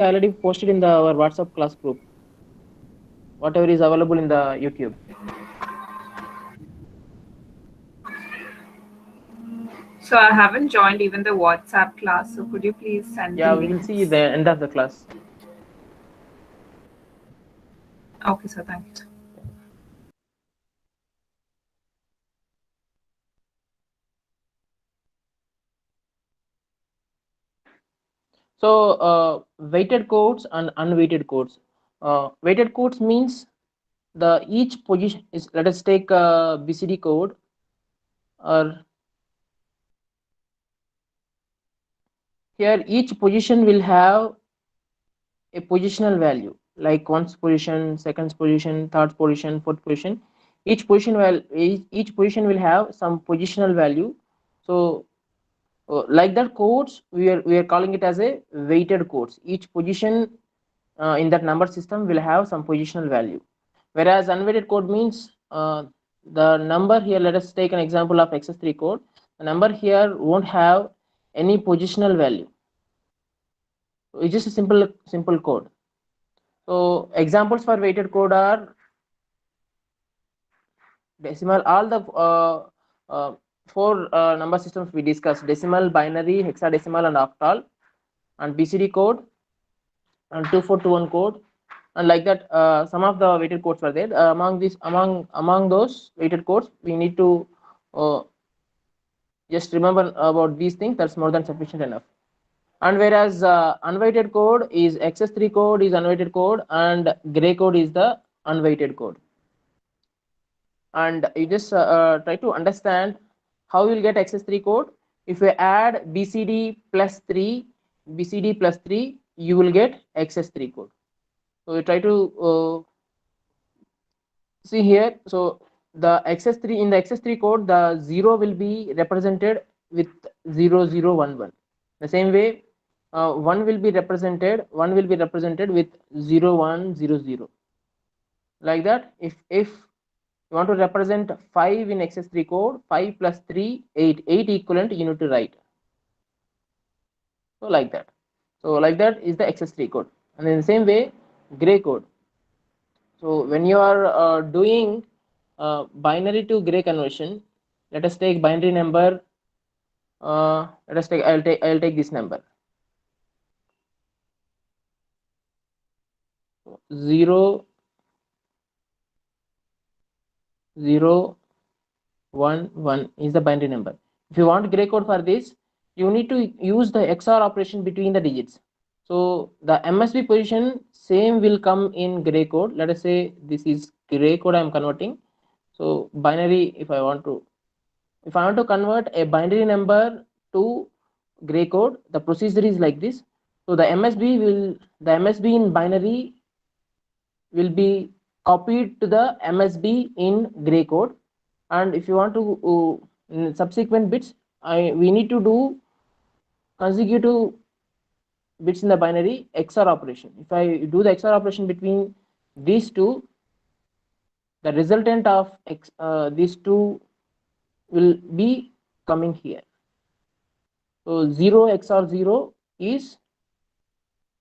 already posted in our WhatsApp class group. Whatever is available in the YouTube. So I haven't joined even the WhatsApp class. So could you please send the Yeah, we will see links? the end of the class. Okay, so thank you. So weighted codes and unweighted codes. Weighted codes means the each position is, let us take BCD code, or here each position will have a positional value, like one's position, second's position, third position, fourth position. Each position will have some positional value. So like that codes, we are calling it as a weighted codes. Each position in that number system will have some positional value, whereas unweighted code means the number here, let us take an example of xs3 code. The number here won't have any positional value. It's just a simple code. So examples for weighted code are decimal, all the uh, four number systems we discussed: decimal, binary, hexadecimal, and octal, and BCD code, and 2421 code, and like that. Some of the weighted codes were there. Among those weighted codes, we need to uh, just remember about these things. That's more than sufficient enough. And whereas unweighted code is xs3 code is unweighted code, and gray code is the unweighted code. And you just try to understand how you will get xs3 code. If you add bcd plus 3, you will get xs3 code. So we try to see here. So the xs3, in the xs3 code, the 0 will be represented with 0011. The same way, 1 will be represented with 0100. Like that, if you want to represent 5 in xs3 code, 5 plus 3, 8, 8 equivalent you need to write. So like that. So like that is the xs3 code. And in the same way, gray code. So when you are doing binary to gray conversion, let us take binary number. Let us take. I'll take this number 0 0 1 1 is the binary number. If you want gray code for this, you need to use the XOR operation between the digits. So the MSB position same will come in gray code. Let us say this is gray code I am converting. So binary, if I want to convert a binary number to gray code, the procedure is like this. So the MSB in binary will be copied to the MSB in gray code. And if you want to in subsequent bits, we need to do consecutive bits in the binary XOR operation. If I do the XOR operation between these two, the resultant of these two will be coming here. So 0 XOR 0 is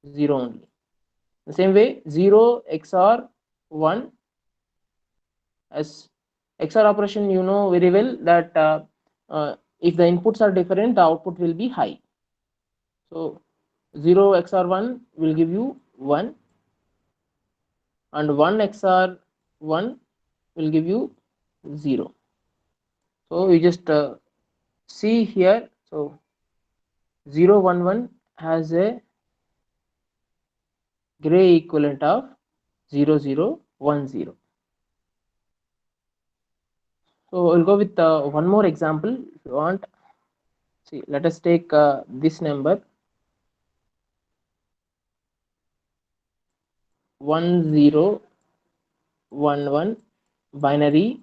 0 only. The same way, 0 XOR 1, as XOR operation, you know very well that if the inputs are different, the output will be high. So 0 XOR 1 will give you 1, and 1 XOR 1 will give you 0. So we just see here. So 011 has a gray equivalent of 0010. So we'll go with one more example if you want. See, let us take this number 1011 binary.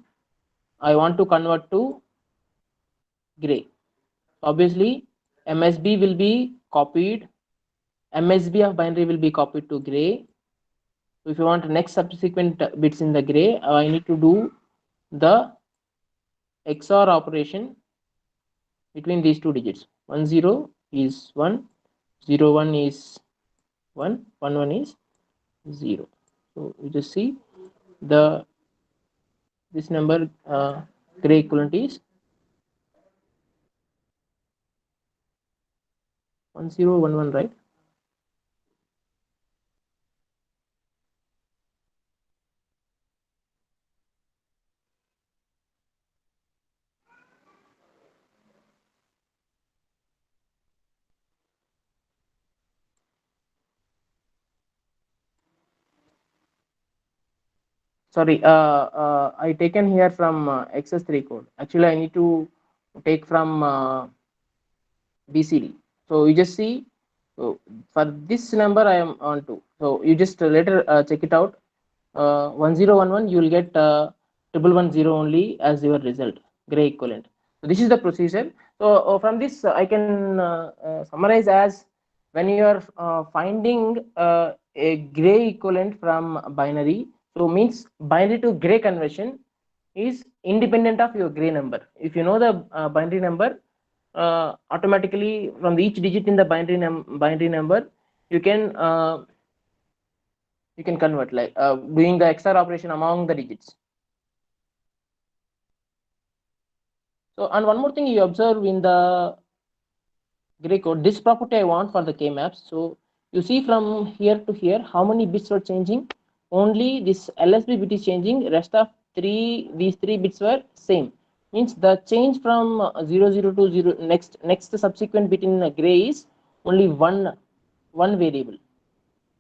I want to convert to gray. Obviously, MSB will be copied. MSB of binary will be copied to gray. So if you want next subsequent bits in the gray, I need to do the XOR operation between these two digits. 10 is 1, 01 is 1 1 1 is 0. So you just see the this number gray equivalent is 1011, right? Sorry, I taken here from XS3 code. Actually, I need to take from BCD. So you just see, so for this number I am on to. So you just later check it out. 1011, you will get 1110 only as your result, gray equivalent. So this is the procedure. So from this I can summarize as, when you are finding a gray equivalent from binary, so means binary to gray conversion is independent of your gray number. If you know the binary number, automatically from each digit in the binary number, you can convert, like doing the XOR operation among the digits. So, and one more thing you observe in the gray code, this property I want for the k maps. So you see from here to here how many bits were changing. Only this LSB bit is changing, rest of these three bits were same. Means the change from 00 to 0, next subsequent bit in gray is only one variable.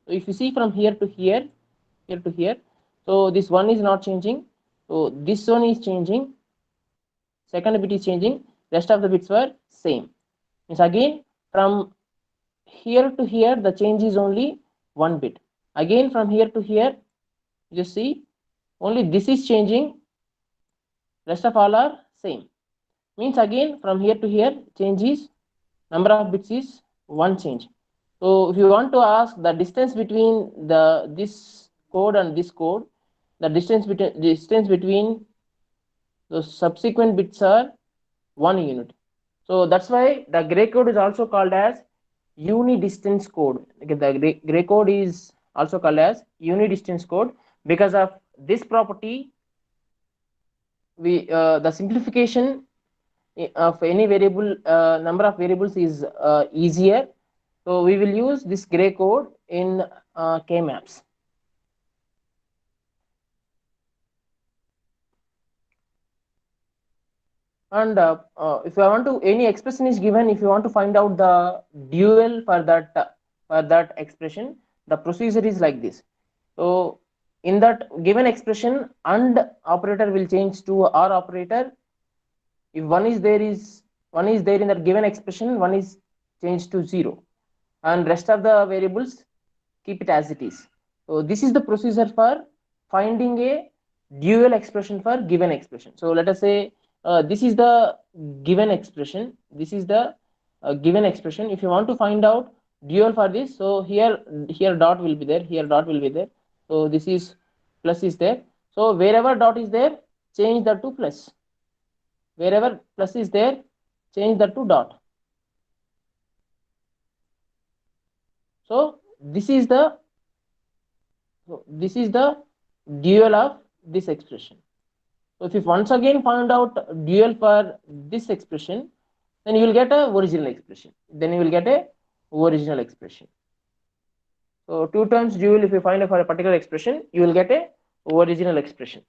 So if you see from here to here, so this one is not changing, so this one is changing, second bit is changing, rest of the bits were same. Means again from here to here the change is only one bit. Again from here to here, you just see only this is changing, rest of all are same. Means again from here to here change is, number of bits is one change. So if you want to ask the distance between this code and this code, the distance between the subsequent bits are 1 unit. So that's why the gray code is also called as unidistance code. Okay, the gray code is also called as unidistance code. Because of this property, we the simplification of any variable, number of variables is easier. So we will use this gray code in k maps. And if I want to, any expression is given, if you want to find out the dual for that expression, the procedure is like this. So in that given expression, and operator will change to or operator. If one is there in that given expression, one is changed to 0, and rest of the variables keep it as it is. So this is the procedure for finding a dual expression for given expression. So let us say this is the given expression. This is the given expression. If you want to find out dual for this, so here dot will be there. Here dot will be there. So this is plus is there. So wherever dot is there, change that to plus. Wherever plus is there, change that to dot. So this is the dual of this expression. So if you once again find out dual for this expression, then you will get a original expression. Then you will get a original expression. So 2 times dual, if you find for a particular expression, you will get a original expression.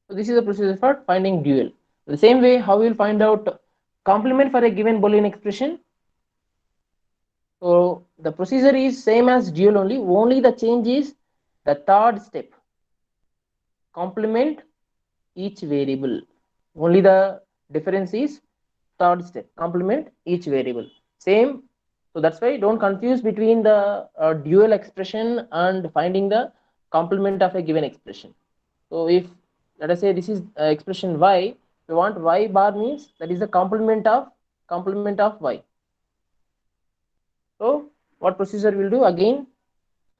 So this is the procedure for finding dual. The same way, how you will find out complement for a given Boolean expression. So the procedure is same as dual only. Only the change is the third step. Complement each variable. Only the difference is third step. Complement each variable. Same. So that's why don't confuse between the dual expression and finding the complement of a given expression. So if let us say this is expression y, we want y bar means that is the complement of y. So what procedure will do again?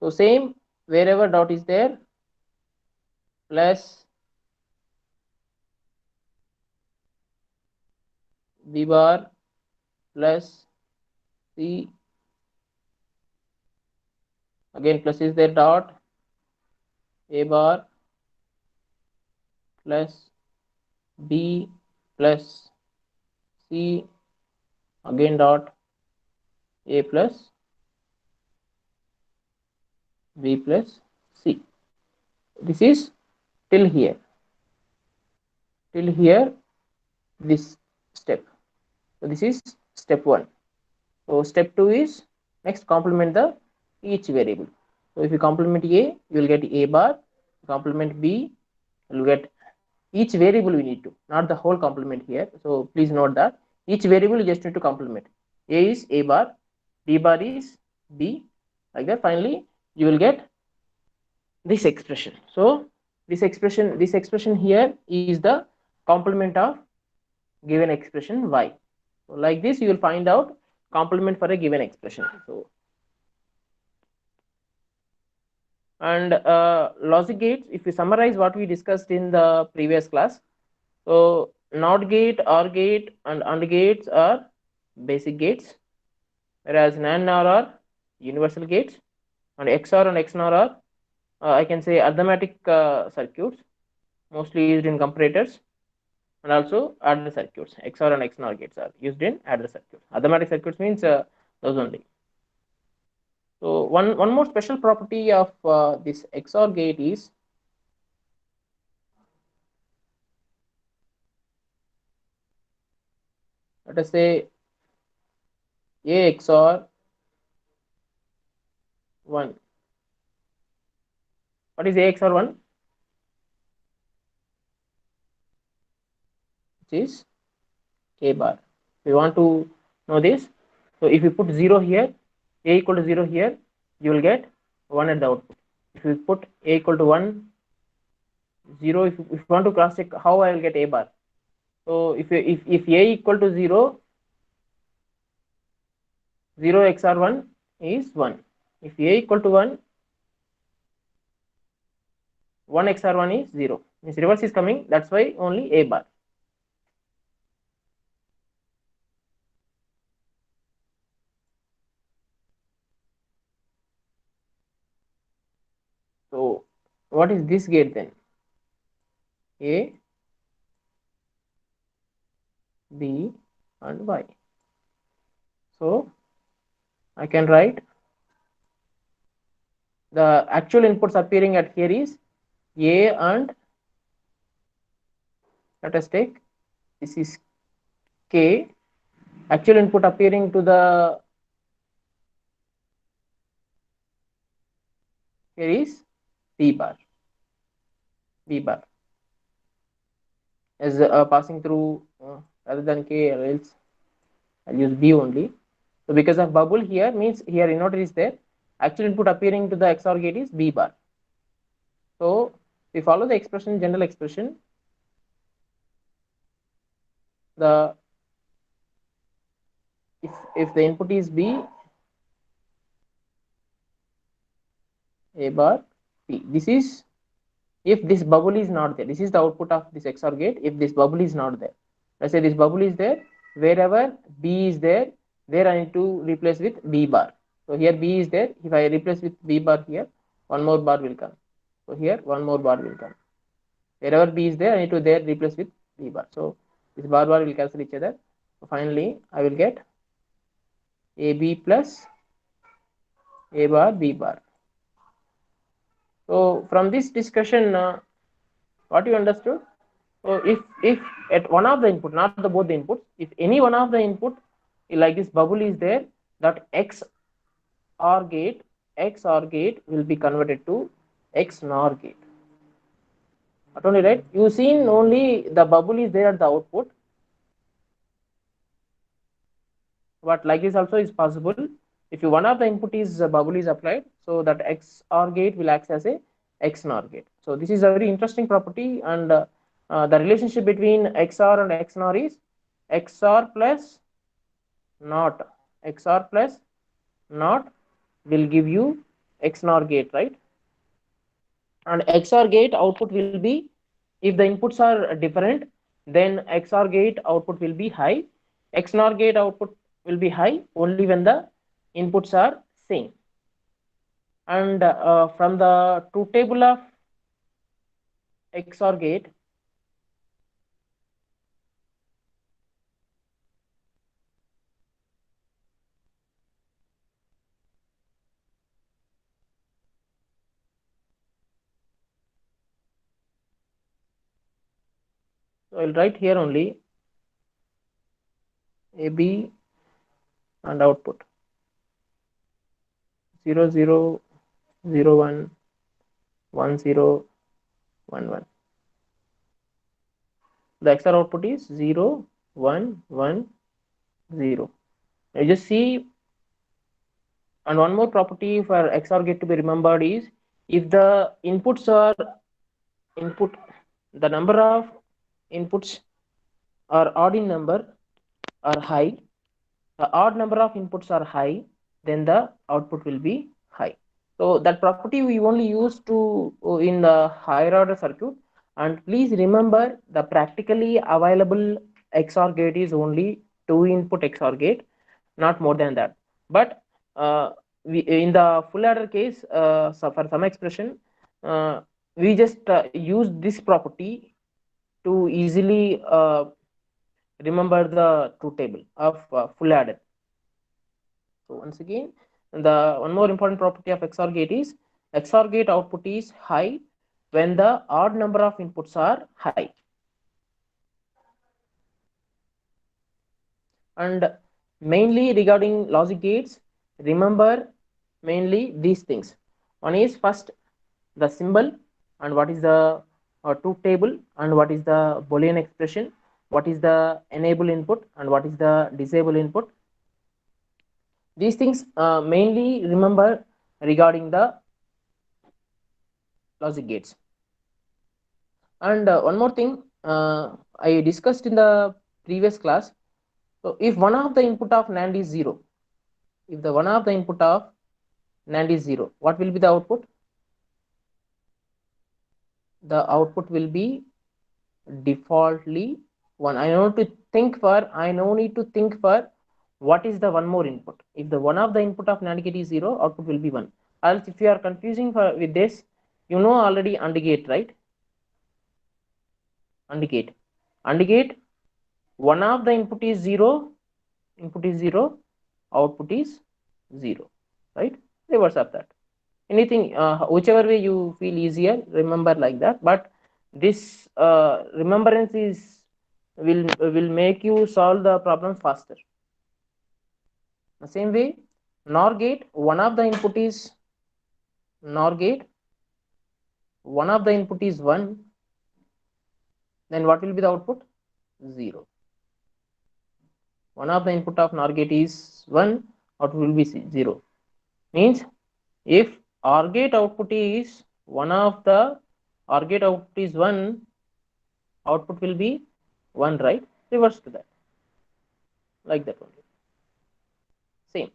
So same, wherever dot is there, plus b bar plus C, again plus is there, dot A bar plus B plus C, again dot A plus B plus C. This is till here. Till here, this step. So this is step 1. So step 2 is next complement the each variable. So if you complement A, you will get A bar. Complement B, you will get each variable we need to, not the whole complement here. So please note that each variable you just need to complement. A is A bar, B bar is B, like that. Finally, you will get this expression. So this expression here is the complement of given expression y. So like this, you will find out complement for a given expression. So and logic gates, if you summarize what we discussed in the previous class, so NOT gate, OR gate, and AND gates are basic gates, whereas NAND NOR are universal gates, and XOR and XNOR are I can say arithmetic circuits, mostly used in comparators, and also adder circuits. XOR and XNOR gates are used in adder circuits. Arithmetic circuits means those only. So one more special property of this XOR gate is, let us say A XOR 1. What is A XOR 1? Which is A bar. If you want to know this, so if you put 0 here, A equal to 0 here, you will get 1 at the output. If you put A equal to 1, 0, if you want to cross check how I will get A bar. So if A equal to 0, 0 XOR 1 is 1. If A equal to 1, 1 XOR 1 is 0. Means reverse is coming, that's why only A bar. So what is this gate then? A, B, and Y. So I can write the actual inputs appearing at here is A, and let us take this is K. Actual input appearing to the here is B bar. B bar as passing through rather than K, or else I'll use B only. So because of bubble here means here inverter is there. Actual input appearing to the XOR gate is B bar. So we follow the expression, general expression. The if the input is B, A bar P. This is if this bubble is not there. This is the output of this XOR gate. If this bubble is not there, let's say this bubble is there, wherever B is there, there I need to replace with B bar. So here B is there. If I replace with B bar here, one more bar will come. So here one more bar will come. Wherever B is there, I need to there replace with B bar. So this bar will cancel each other. So finally, I will get AB plus A bar B bar. So from this discussion, what you understood? So if at one of the input, not the both the inputs, if any one of the input like this bubble is there, that XOR gate will be converted to XNOR gate. Not only right, you seen only the bubble is there at the output, but like this also is possible. If you one of the input is bubble is applied, so that XOR gate will act as a XNOR gate. So this is a very interesting property, and the relationship between XOR and XNOR is XOR plus not. XOR plus not will give you XNOR gate, right? And XOR gate output will be, if the inputs are different, then XOR gate output will be high. XNOR gate output will be high only when the inputs are same. And from the truth table of XOR gate, so I'll write here only AB and output 0 0 0 1 1 0 1 1. The XOR output is 0 1 1 0. You just see, and one more property for XOR gate to be remembered is, if the inputs are input, the number of inputs are odd in number are high, the odd number of inputs are high, then the output will be high. So that property we only use to in the higher order circuit. And please remember, the practically available XOR gate is only 2 input XOR gate, not more than that. But in the full adder case, so for some expression, uh, we just use this property to easily remember the truth table of full adder. So once again, the one more important property of XOR gate is, XOR gate output is high when the odd number of inputs are high. And mainly regarding logic gates, remember mainly these things. One is first the symbol, and what is the truth table, and what is the Boolean expression, what is the enable input, and what is the disable input. These things mainly remember regarding the logic gates. And one more thing I discussed in the previous class. So if one of the input of NAND is 0, if the one of the input of NAND is 0, what will be the output? The output will be defaultly 1. I no need to think for what is the one more input. If the one of the input of NAND gate is 0, output will be 1. Else if you are confusing with this, you know already AND gate, right? AND gate. AND gate, one of the input is 0, output is 0, right? Reverse of that. Anything, whichever way you feel easier, remember like that. But this remembrance is will make you solve the problem faster. The same way, NOR gate, one of the input is NOR gate, one of the input is 1, then what will be the output? 0. One of the input of NOR gate is 1, output will be 0. Means if OR gate output is one of the OR gate output is 1, output will be 1, right? Reverse to that, like that only. Same.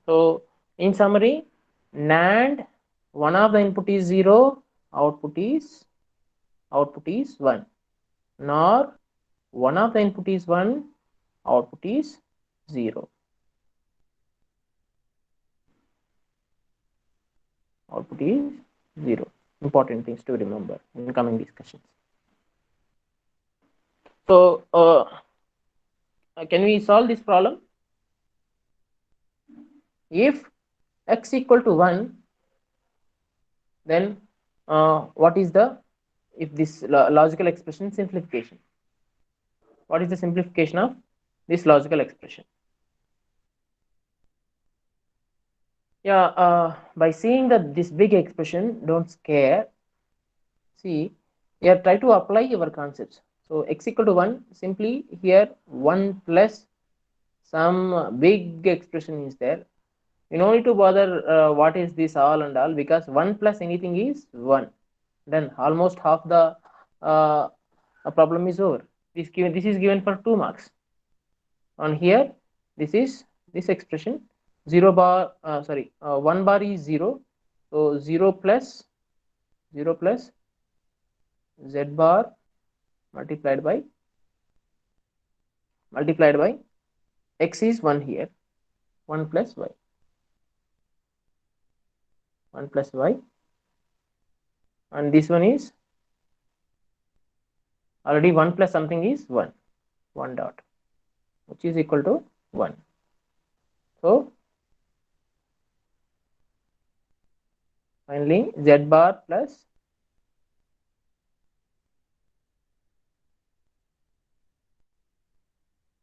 So in summary, NAND, one of the input is 0, output is 1. NOR, one of the input is 1, output is 0. Output is 0. Important things to remember in coming discussions. So can we solve this problem? If x equal to 1, then what is the, if this logical expression simplification, what is the simplification of this logical expression? Yeah, by seeing that this big expression, don't scare. See, here try to apply your concepts. So x equal to 1, simply here 1 plus some big expression is there. You don't need to bother what is this all and all, because 1 plus anything is 1. Then almost half the problem is over. This is given for 2 marks. On here, this is this expression 0 bar 1 bar is 0, so 0 plus z bar multiplied by x is 1 here, 1 plus y, 1 plus y, and this one is already 1 plus something is 1, 1 dot, which is equal to 1. So finally z bar plus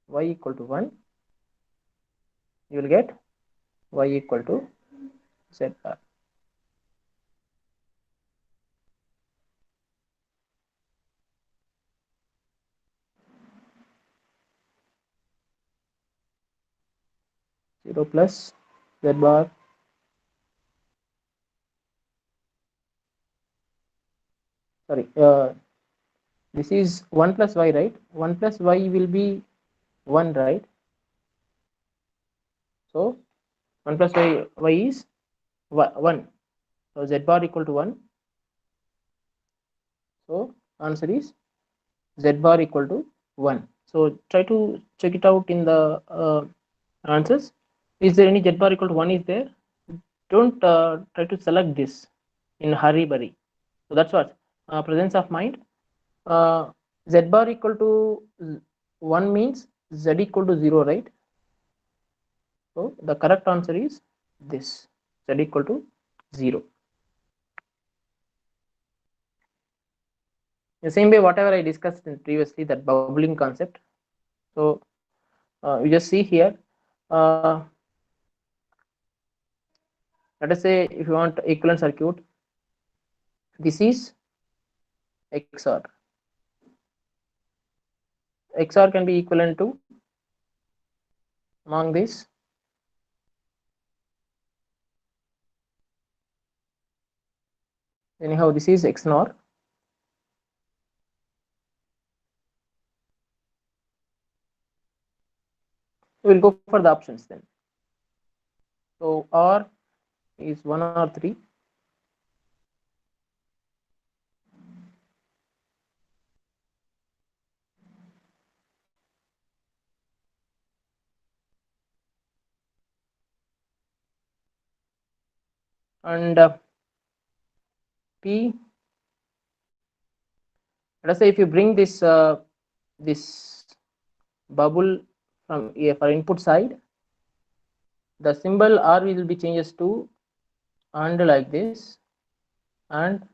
y equal to 1, you will get y equal to z bar. Zero plus z bar, sorry, this is 1 plus y, right? 1 plus y will be 1, right? So 1 plus y is 1. So z bar equal to 1. So answer is z bar equal to 1. So try to check it out in the answers. Is there any z bar equal to 1 is there? Don't try to select this in hurry burry. So that's what presence of mind. Z bar equal to 1 means z equal to 0, right? So the correct answer is this, z equal to 0. The same way whatever I discussed in previously, that bubbling concept. So you just see here, uh, let us say if you want equivalent circuit, this is XOR. XOR can be equivalent to among this anyhow, this is XNOR. We will go for the options then. So R is 1 or 3, and P, let us say if you bring this bubble from for input side, the symbol R will be changes to and like this, and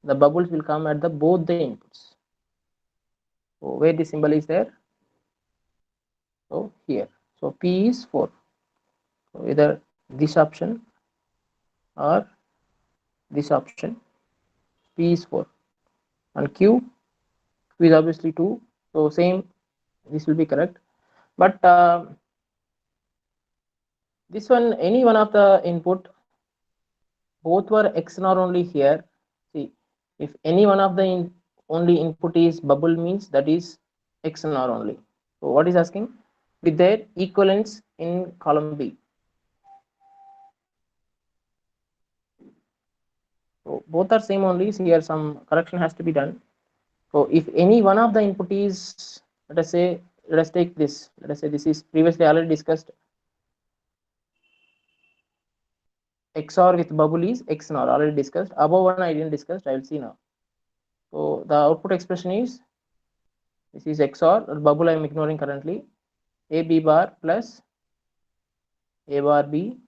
the bubbles will come at the both the inputs. So where the symbol is there? So here. So P is 4. So either this option or this option. P is 4, and Q is obviously 2. So same, this will be correct. But this one, any one of the input, both were XNOR only here. See, if any one of the only input is bubble, means that is XNOR only. So what is asking? With their equivalents in column B. So both are same only. So here some correction has to be done. So if any one of the input is, let us say, let us take this. Let us say this is previously already discussed. XOR with bubble is XNOR, already discussed. Above one I didn't discuss. I will see now. So the output expression is, this is XOR, bubble I am ignoring currently. A B bar plus A bar B.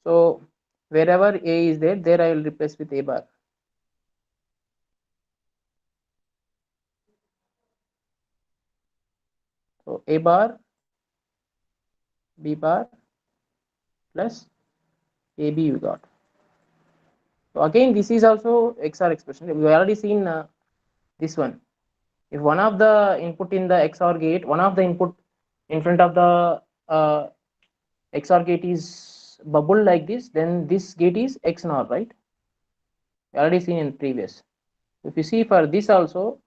So wherever A is there, there I will replace with A bar. So A bar, B bar plus AB you got. So again, this is also XOR expression. We already seen this one. If one of the input in the XOR gate, one of the input in front of the XOR gate is bubble like this, then this gate is XNOR, right? We already seen in previous. If you see for this also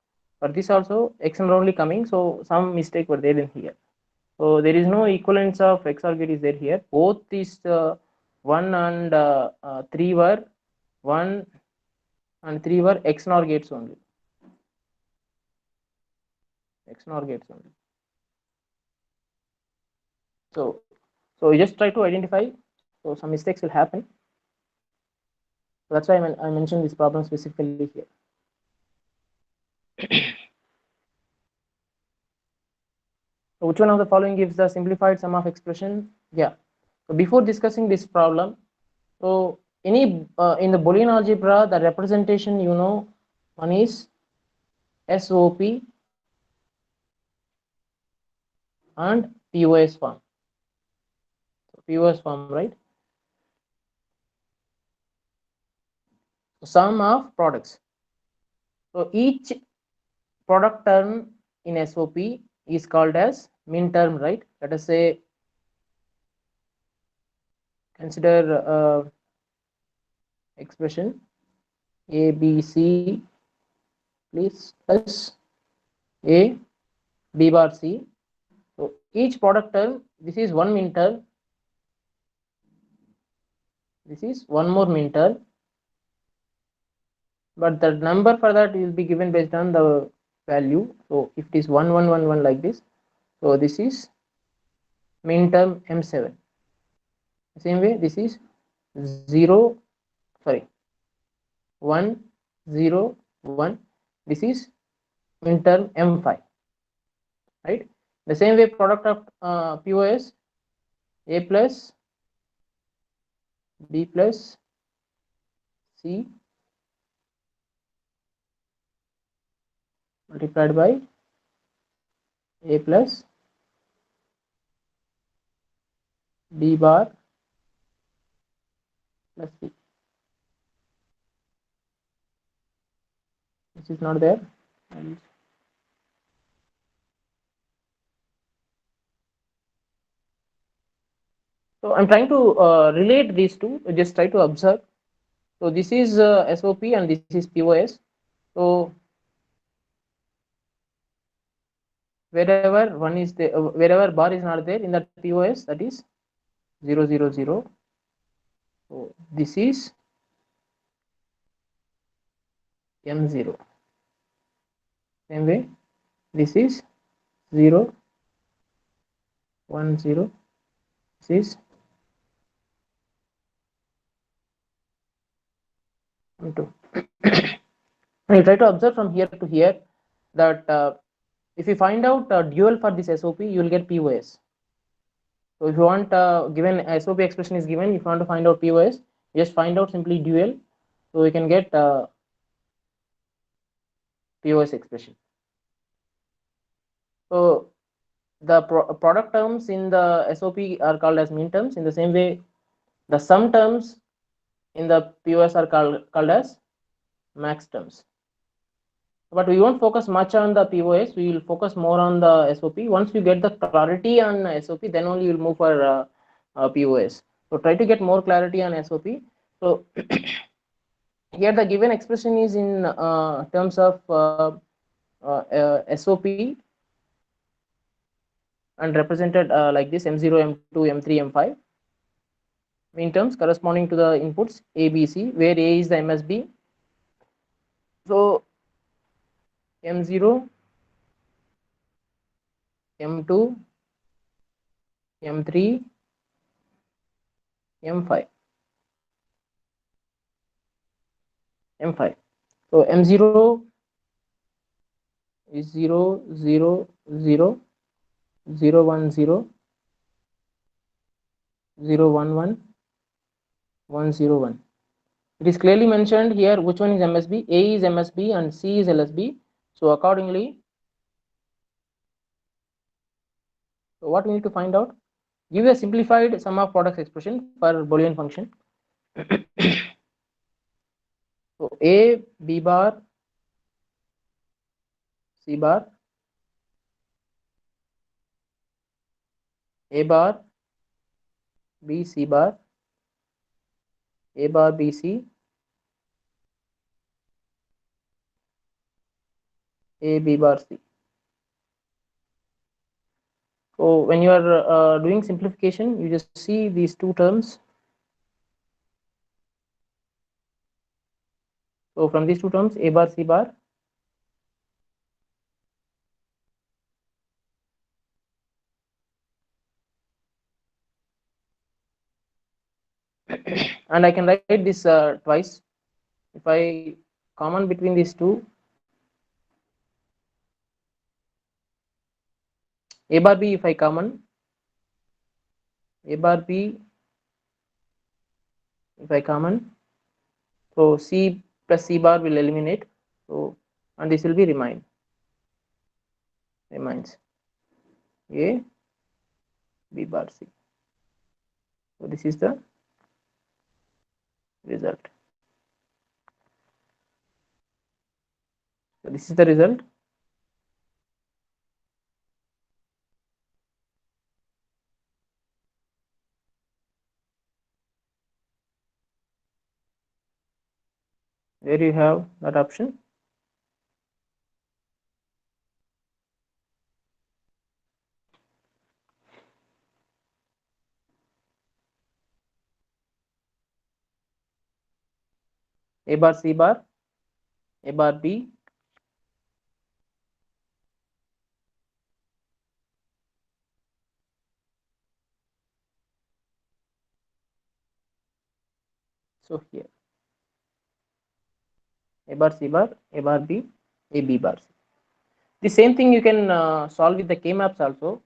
XNOR only coming, so some mistake were there in here. So there is no equivalence of XOR gate is there here. Both these 1 and 3 were 1 and 3 were XNOR gates only. XNOR gates only. So you just try to identify. So some mistakes will happen. So that's why I mentioned this problem specifically here. So which one of the following gives the simplified sum of expression? Yeah. So before discussing this problem, so any in the Boolean algebra, the representation one is SOP and POS form. So POS form, right? So sum of products. So each product term in SOP is called as min term, right? Let us say consider expression A B C plus A B bar C. So each product term, this is one min term, this is one more min term, but the number for that will be given based on the value. So if it is 1111 like this, so this is min term M7. Same way, this is 0, sorry, 101. This is min term M5, right? The same way, product of POS A plus B plus C multiplied by A plus B bar plus C. This is not there. So I'm trying to relate these two. Just try to observe. So this is SOP and this is POS. So wherever one is there, wherever bar is not there in that POS, that is 000. So this is M0. Same way, this is 0, 1, 0. This is M2. And you try to observe from here to here that if you find out dual for this SOP, you will get POS. So if you want given SOP expression is given, if you want to find out POS, just find out simply dual. So you can get POS expression. So the product terms in the SOP are called as min terms. In the same way, the sum terms in the POS are called as max terms. But we won't focus much on the POS. We will focus more on the SOP. Once you get the clarity on SOP, then only you will move for POS. So try to get more clarity on SOP. So here the given expression is in terms of SOP and represented like this: M0, M2, M3, M5. In terms corresponding to the inputs A, B, C, where A is the MSB. So M0, M2, M3, M5, M5. So M0 is 0, 0, 0, 0, 1, 0, 0, 1, 1, 1, 0, 1. It is clearly mentioned here which one is MSB. A is MSB and C is LSB. So accordingly, so what we need to find out? Give a simplified sum of products expression for Boolean function. So A, B bar, C bar, A bar, B, C bar, A bar, B, C, A, B bar, C. So when you are doing simplification, you just see these two terms. So from these two terms, A bar, C bar, and I can write this twice. If I common between these two, a bar b, if I common a bar b, if I common, so c plus c bar will eliminate. So and this will be remains a b bar c. So this is the result. So this is the result. There you have that option. A bar c bar, a bar b, so here a bar c bar, a bar b, a b bar c. The same thing you can solve with the k maps also.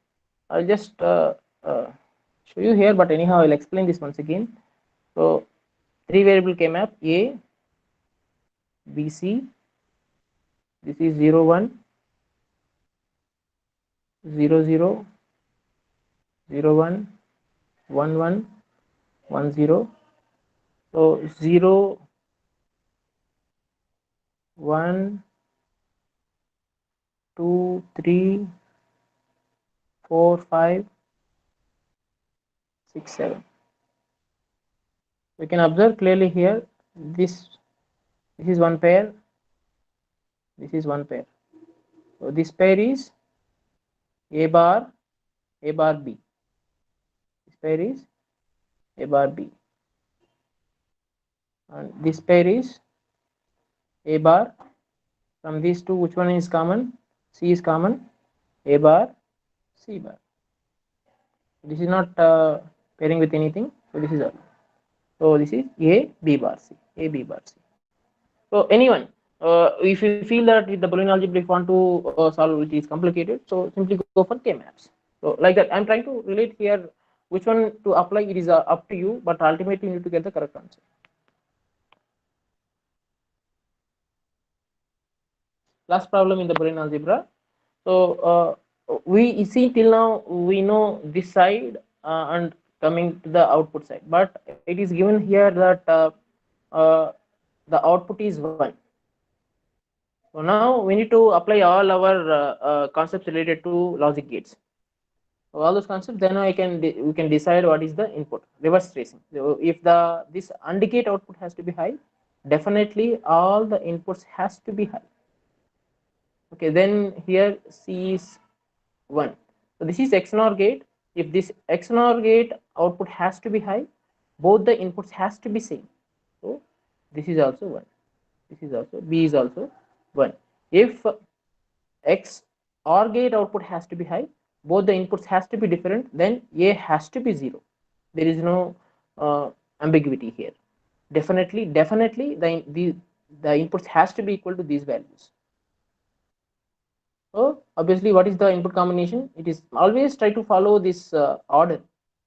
I'll just uh, show you here, but anyhow I'll explain this once again. So three variable k map a b c, this is 0 1 0 0 0 1 1 1 1 0. So 0 1 2 3 4 5 6 7. We can observe clearly here, this is one pair, this is one pair. So this pair is a bar, a bar b. This pair is a bar b, and this pair is a bar. From these two, which one is common? C is common. A bar, C bar. This is not pairing with anything. So this is all. So this is A B bar C. A B bar C. So anyone, if you feel that with the Boolean algebra, if you want to solve which is complicated, so simply go for K maps. So like that, I'm trying to relate here which one to apply. It is up to you, but ultimately you need to get the correct answer. Last problem in the Boolean algebra. So we see till now we know this side and coming to the output side, but it is given here that uh, the output is 1. So now we need to apply all our concepts related to logic gates. So all those concepts, then we can decide what is the input. Reverse tracing. So if this AND gate output has to be high, definitely all the inputs has to be high. Okay, then here C is 1. So this is XNOR gate. If this XNOR gate output has to be high, both the inputs has to be same. So this is also 1. This is also B is also 1. If X OR gate output has to be high, both the inputs has to be different, then A has to be 0. There is no ambiguity here. Definitely the inputs has to be equal to these values. So obviously, what is the input combination? It is always try to follow this order.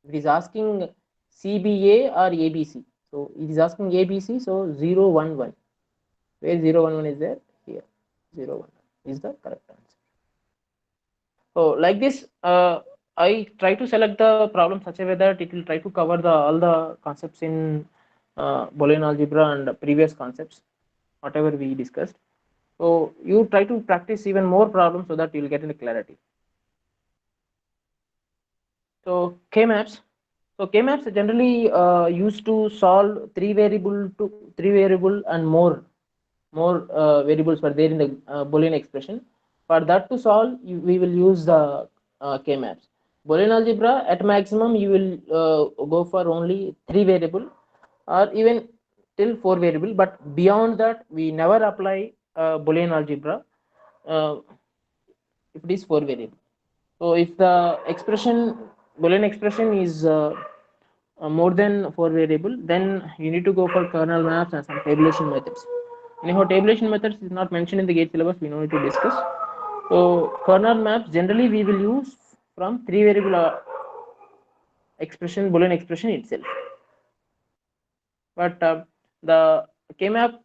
It is asking CBA or ABC. So it is asking ABC. So 0 1 1. Where 0 1 1 is there? Here 0 1 is the correct answer. So like this, I try to select the problem such a way that it will try to cover all the concepts in Boolean algebra and previous concepts, whatever we discussed. So you try to practice even more problems so that you will get into clarity. So K maps. So K maps are generally used to solve three variable and more variables were there in the Boolean expression. For that to solve, we will use the K maps. Boolean algebra at maximum you will go for only three variable or even till four variable. But beyond that, we never apply Boolean algebra uh, if it is four variable. So if the expression Boolean expression is more than 4 variable, then you need to go for kernel maps and some tabulation methods. Anyhow, tabulation methods is not mentioned in the gate syllabus, we don't need to discuss. So kernel maps generally we will use from 3 variable expression, boolean expression itself. But the k-map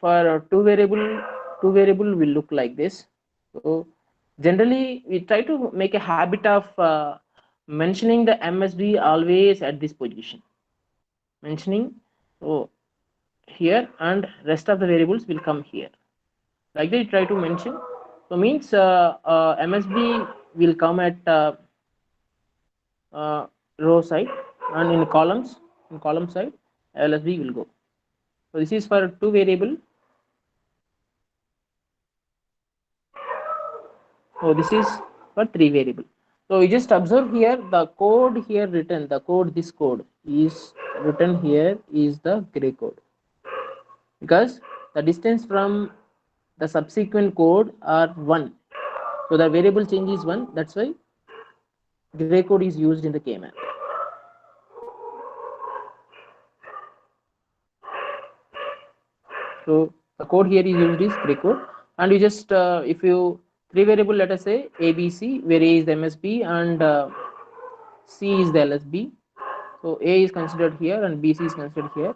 for two variable will look like this. So generally we try to make a habit of mentioning the MSB always at this position, mentioning. So here, and rest of the variables will come here, like that you try to mention. So means MSB will come at row side, and in column side LSB will go. So this is for 2 variable. So this is for 3 variable. So you just observe here the code here written, this code is written here is the gray code, because the distance from the subsequent code are 1. So the variable change is 1. That's why gray code is used in the k-map. So the code here is used is gray code, and you just if you 3 variable, let us say ABC, where A is the MSB and C is the LSB. So A is considered here and BC is considered here.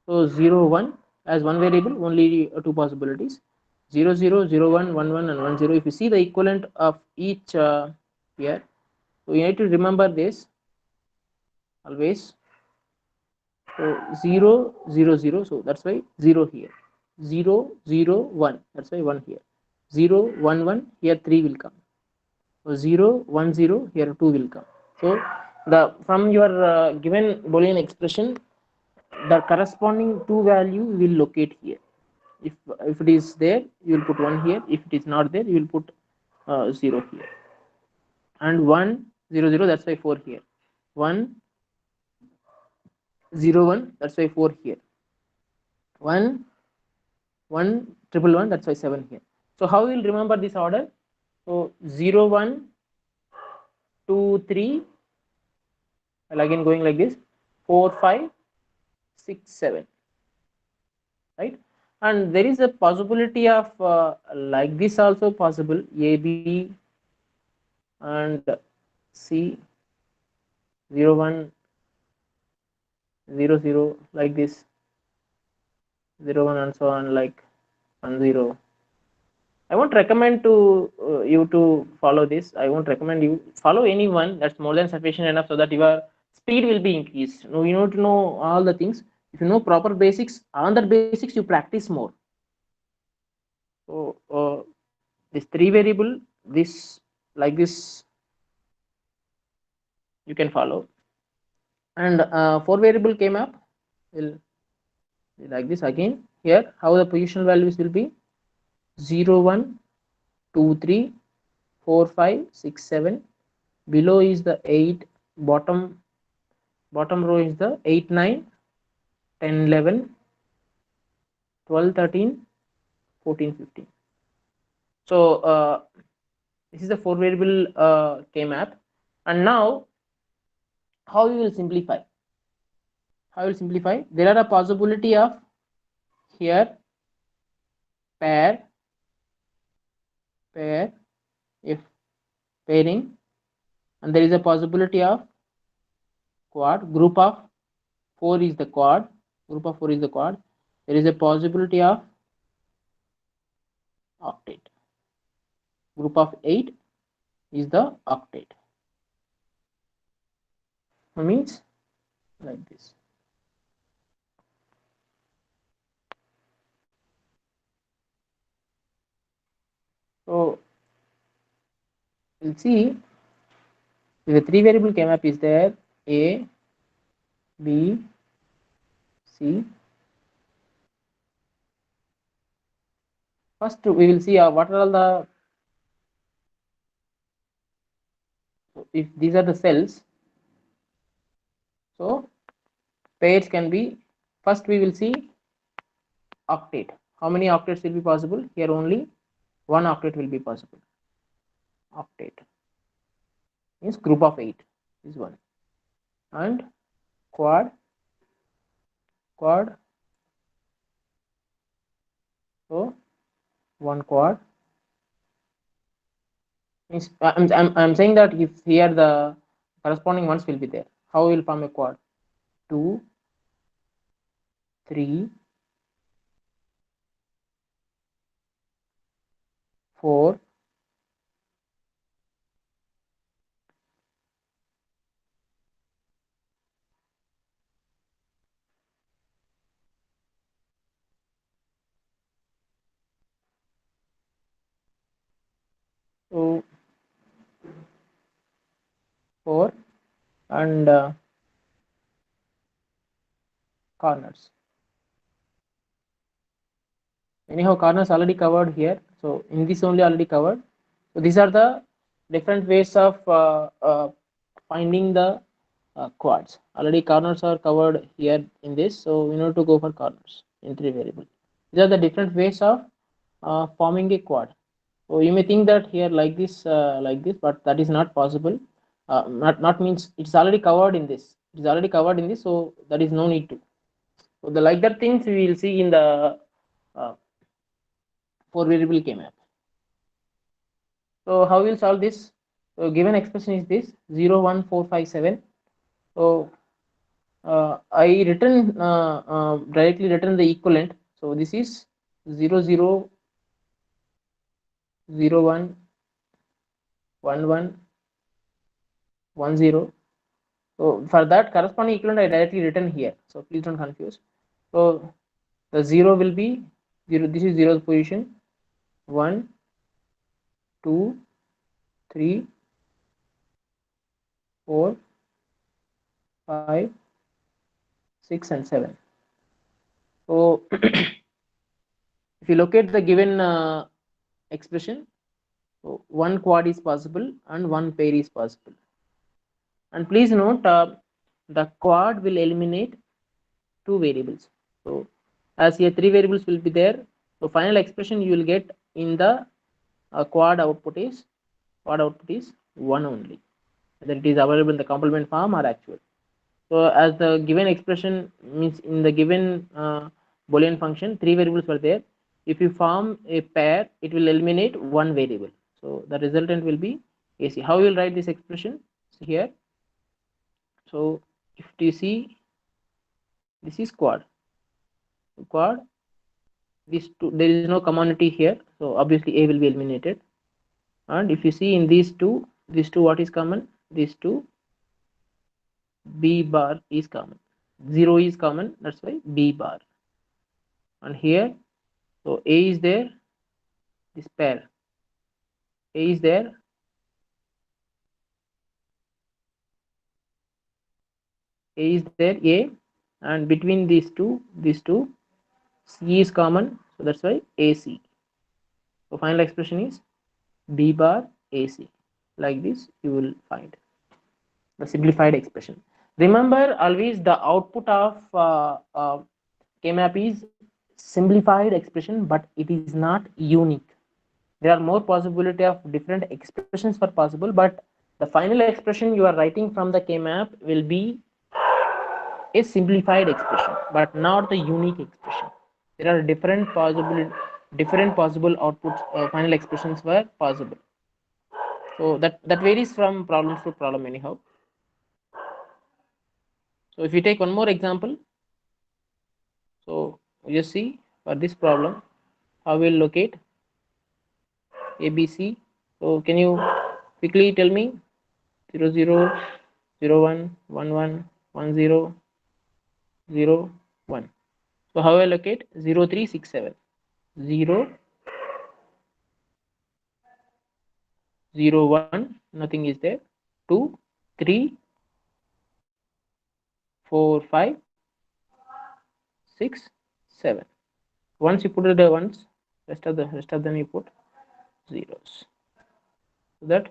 So 0 1 as 1 variable, only 2 possibilities: 0 0 0 1 1 1 and 1 0. If you see the equivalent of each here, so you need to remember this always. So 0 0 0, so that's why 0 here, 0 0 1, that's why 1 here, 0 1 1, here 3 will come. So 0 1 0, here 2 will come. So the from your given boolean expression, the corresponding 2 value will locate here. If it is there, you will put 1 here. If it is not there, you will put 0 here. And 1 0 0, that's why 4 here. 1 0 1, that's why 4 here. 1 1 triple 1, that's why 7 here. So how we will remember this order? So 0 1 2 3, and again going like this, 4 5 6 7, right? And there is a possibility of like this also possible, A B and C, 0 1 0 0, like this, 0 1 and so on, like 1 0. I won't recommend to you to follow this. I won't recommend you follow anyone. That's more than sufficient enough, so that your speed will be increased. No, you need to know all the things. If you know proper basics, on that basics you practice more. So this 3 variable, this like this you can follow, and 4 variable came up will be like this again. Here how the positional values will be: 0 1 2 3 4 5 6 7. Below is the 8, bottom row is the 8 9 10 11 12 13 14 15. So this is the 4 variable k map. And now how you will simplify? There are a possibility of here pair, if pairing, and there is a possibility of quad. Group of 4 is the quad. There is a possibility of octet. Group of 8 is the octet. That means like this. So we'll see if the 3 variable k map is there: A, B, C. First we will see what are all the, if these are the cells. So pairs can be, first we will see octet. How many octets will be possible? Here only one octet will be possible. Octet means group of 8 is one. And quad, quad. So one quad means I'm saying that if here the corresponding ones will be there, how will form a quad? 2, 3, 4, 2, 4, and corners. Anyhow, corners already covered here. So in this only already covered. So these are the different ways of finding the quads. Already corners are covered here in this. So we need to go for corners in three variable. These are the different ways of forming a quad. So you may think that here like this, but that is not possible. Not means it's already covered in this. It's already covered in this, so that is no need to. So the like that things we will see in the uh, four variable K map. So how we'll solve this? So given expression is this 0, 1, 4, 5, 7. So I written directly written the equivalent. So this is 0, 0, 0, 1, 1, 1, 1, 0. So for that corresponding equivalent I directly written here. So please don't confuse. So the 0 will be 0. This is 0th position. 1, 2, 3, 4, 5, 6, and 7. So if you locate the given expression, so one quad is possible and one pair is possible. And please note the quad will eliminate two variables. So as here three variables will be there, so final expression you will get in the quad output is one only, whether it is available in the complement form or actual. So as the given expression means in the given Boolean function, three variables were there. If you form a pair, it will eliminate one variable. So the resultant will be AC. How you will write this expression? So here, so if you see, this is quad. These two, there is no commonality here, so obviously A will be eliminated. And if you see in these two, what is common? These two, B bar is common. 0 is common, that's why B bar. And here, so A is there, this pair A is there, A is there, A, and between these two, C is common, so that's why AC. So final expression is B bar AC. Like this you will find the simplified expression. Remember always the output of K-map is simplified expression, but it is not unique. There are more possibility of different expressions for possible, but the final expression you are writing from the K-map will be a simplified expression, but not the unique expression. There are different possible outputs, final expressions were possible. So that varies from problems to problem anyhow. So if you take one more example, so you see for this problem how we'll locate ABC. So can you quickly tell me 0, 0, 0, 1, 1, 1, 1, 0, 0, 1. So how I locate 0, 3, 6, 7. 0, 0, 1, nothing is there. 2, 3, 4, 5, 6, 7. Once you put the ones, rest of them you put zeros. So that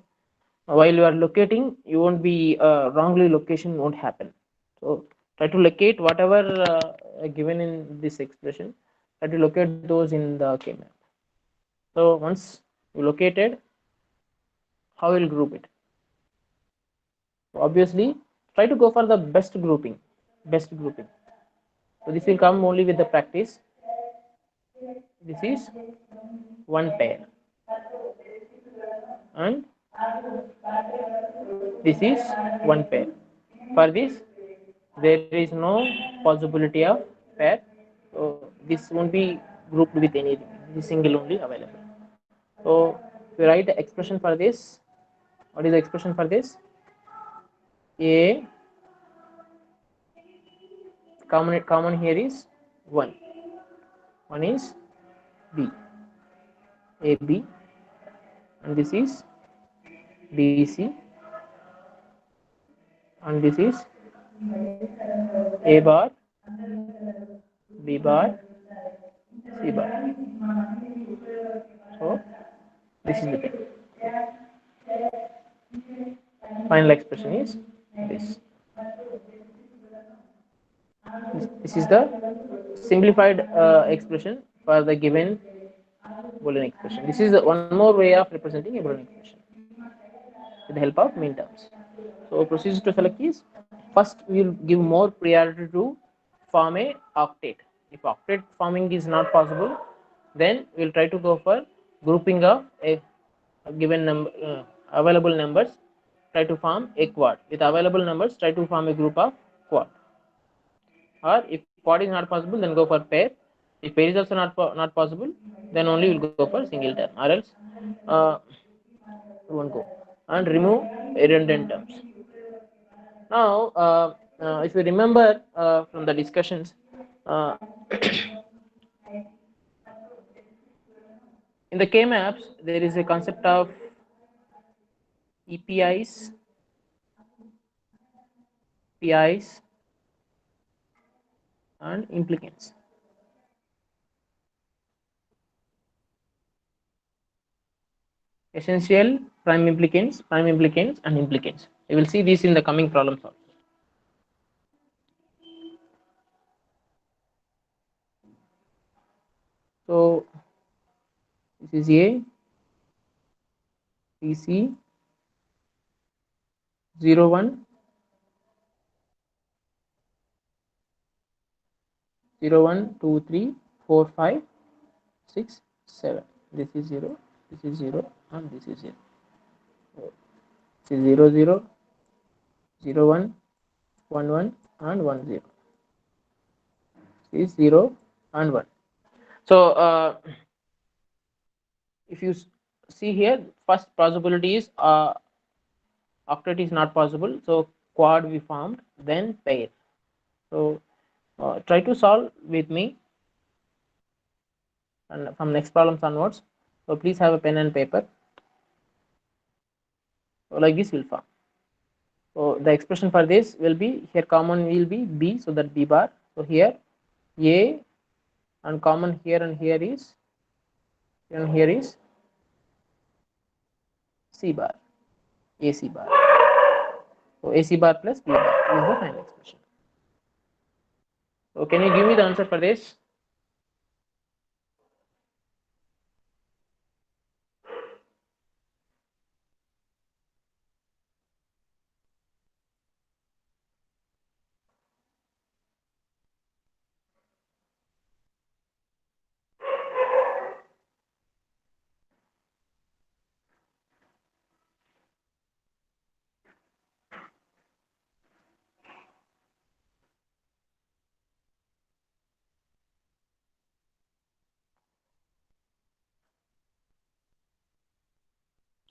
while you are locating, you won't be wrongly location won't happen. So try to locate whatever given in this expression. Try to locate those in the K map. So once you located, how will group it? So obviously, try to go for the best grouping. best grouping. So this will come only with the practice. This is one pair, and this is one pair. For this, there is no possibility of pair, so this won't be grouped with anything. This is single only available. So if you write the expression for this, what is the expression for this? A common here is 1. One is B, AB, and this is BC, and this is A bar, B bar, C bar. So this is the thing. Final expression is this. This is the simplified expression for the given Boolean expression. This is one more way of representing a Boolean expression with the help of min terms. So procedure to select is, first we will give more priority to form a octet. If octet forming is not possible, then we will try to go for grouping of a given number available numbers. Try to form a quad. With available numbers, try to form a group of quad. Or if quad is not possible, then go for pair. If pair is also not possible, then only we'll go for single term, or else uh, we won't go. And remove redundant terms. Now, if you remember from the discussions, uh, in the K maps, there is a concept of EPIs, PIs, and implicants. Essential, prime implicants, and implicants. You will see this in the coming problems also. So this is A, PC, 0, 1, 0, 1, 2, 3, 4, 5, 6, 7. This is 0, this is 0, and this is 0. So this is 0, 0, 0, 1, 1, 1, and 1, 0. This is 0 and 1. So if you see here, first possibility is octet is not possible, so quad we formed, then pair. So try to solve with me, and from next problems onwards. So please have a pen and paper. So like this will form. So the expression for this will be, here common will be B, so that B bar. So here A, and common here and here is, and here is C bar, AC bar. So AC bar plus B bar is the final expression. So can you give me the answer for this?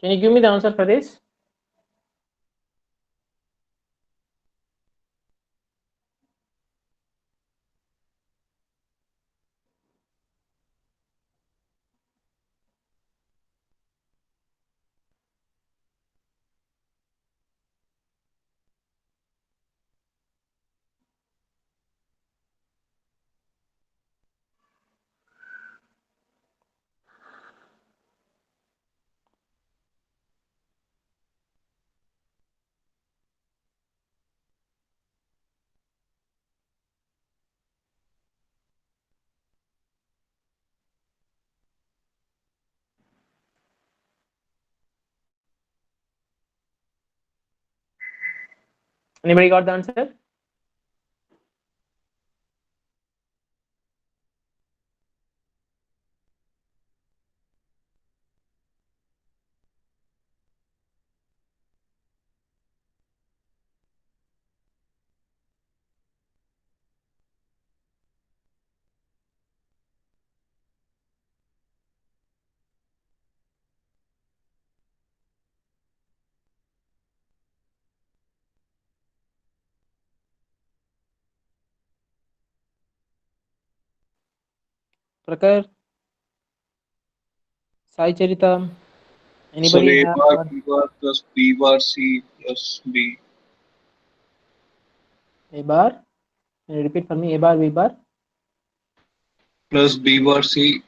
Can you give me the answer for this? Anybody got the answer? Prakar, Sai Charita, Sir, anybody A have bar B bar plus B bar C plus B a bar? Can you repeat for me? A bar, B bar, plus B bar C.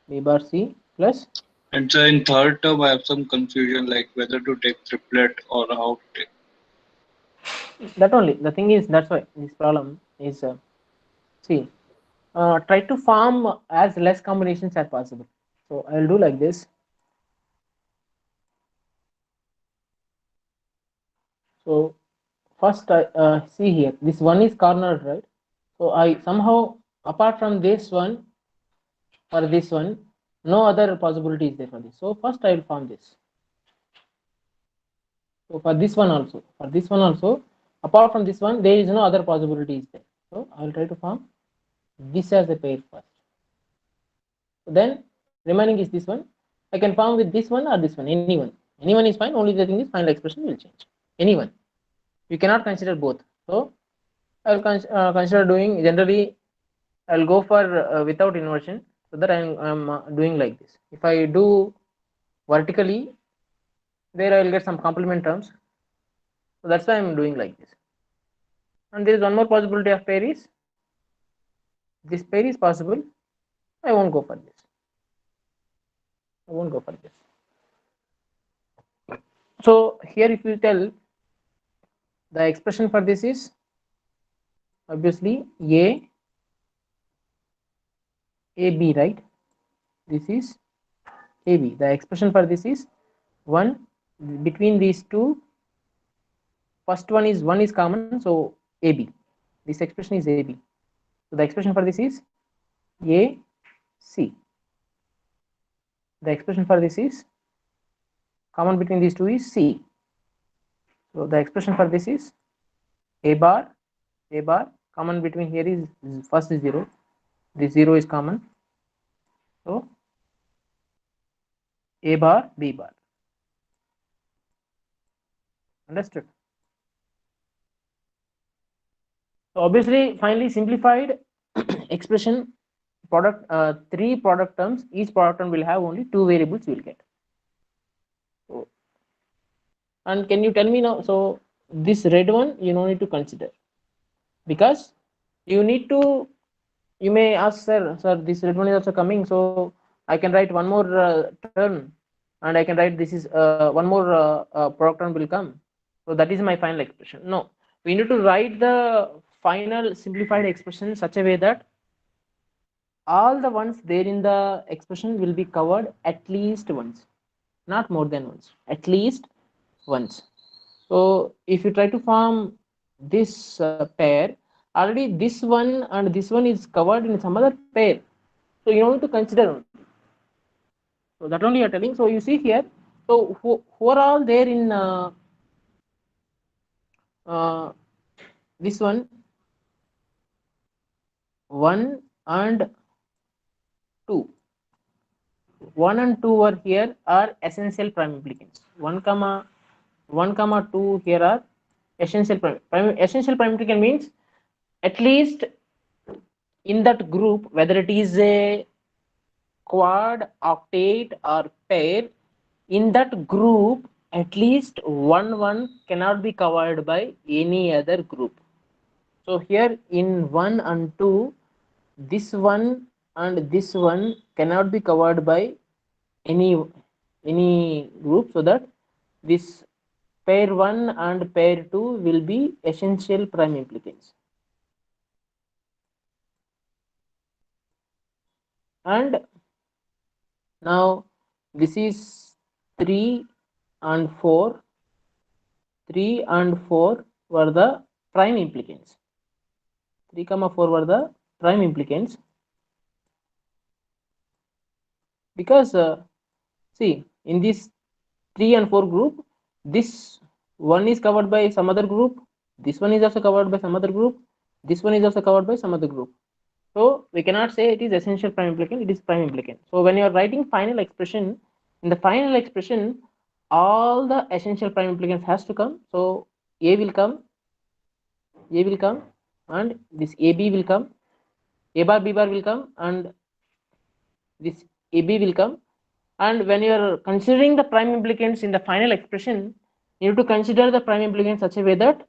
B bar C plus And so in third term, I have some confusion like whether to take triplet or how to take. that only. The thing is, that's why this problem is see, try to form as less combinations as possible. So I'll do like this. So first I see here, this one is cornered, right? So I somehow, apart from this one, for this one, no other possibility is there for this. So first I will form this. So for this one also, apart from this one, there is no other possibility is there. So I will try to form this as a pair first. So then remaining is this one. I can form with this one or this one, anyone. Anyone is fine. Only the thing is final expression will change. Anyone. You cannot consider both. So I will consider doing generally. I will go for without inversion, so that I am doing like this. If I do vertically, there I will get some complement terms. So that's why I am doing like this. And there is one more possibility of pair is this pair is possible. I won't go for this. I won't go for this. So here, if you tell, the expression for this is obviously AB, right? This is AB. The expression for this is one between these two. First one is common, so AB. This expression is AB. So the expression for this is AC. The expression for this is common between these two is C. So the expression for this is A bar, A bar. Common between here is first is 0. This 0 is common. So A bar, B bar. Understood? So obviously, finally simplified expression product, three product terms. Each product term will have only two variables. You will get. So, and can you tell me now? So this red one you don't need to consider, because you need to. You may ask, sir, this red one is also coming, so I can write one more term, and I can write this is one more product term will come. So that is my final expression. No, we need to write the final simplified expression in such a way that all the ones there in the expression will be covered at least once, not more than once, at least once. So if you try to form this pair, already this one and this one is covered in some other pair. So you don't need to consider only. So that only you are telling. So you see here. So who are all there in uh, this one and two. One and two are here are essential prime implicants. One comma two here are essential prime. Essential prime implicant means at least in that group, whether it is a quad, octet, or pair, in that group, at least one cannot be covered by any other group. So here in 1 and 2, this one and this one cannot be covered by any any group, so that this pair 1 and pair 2 will be essential prime implicants. And now this is 3 and 4. 3 and 4 were the prime implicants. 3 comma 4 were the prime implicants, because see, in this 3 and 4 group, this one is covered by some other group, this one is also covered by some other group, this one is also covered by some other group. So we cannot say it is essential prime implicant, it is prime implicant. So when you are writing final expression, in the final expression, all the essential prime implicants has to come. So A will come, and this AB will come, A bar B bar will come, and this AB will come. And when you are considering the prime implicants in the final expression, you need to consider the prime implicants such a way that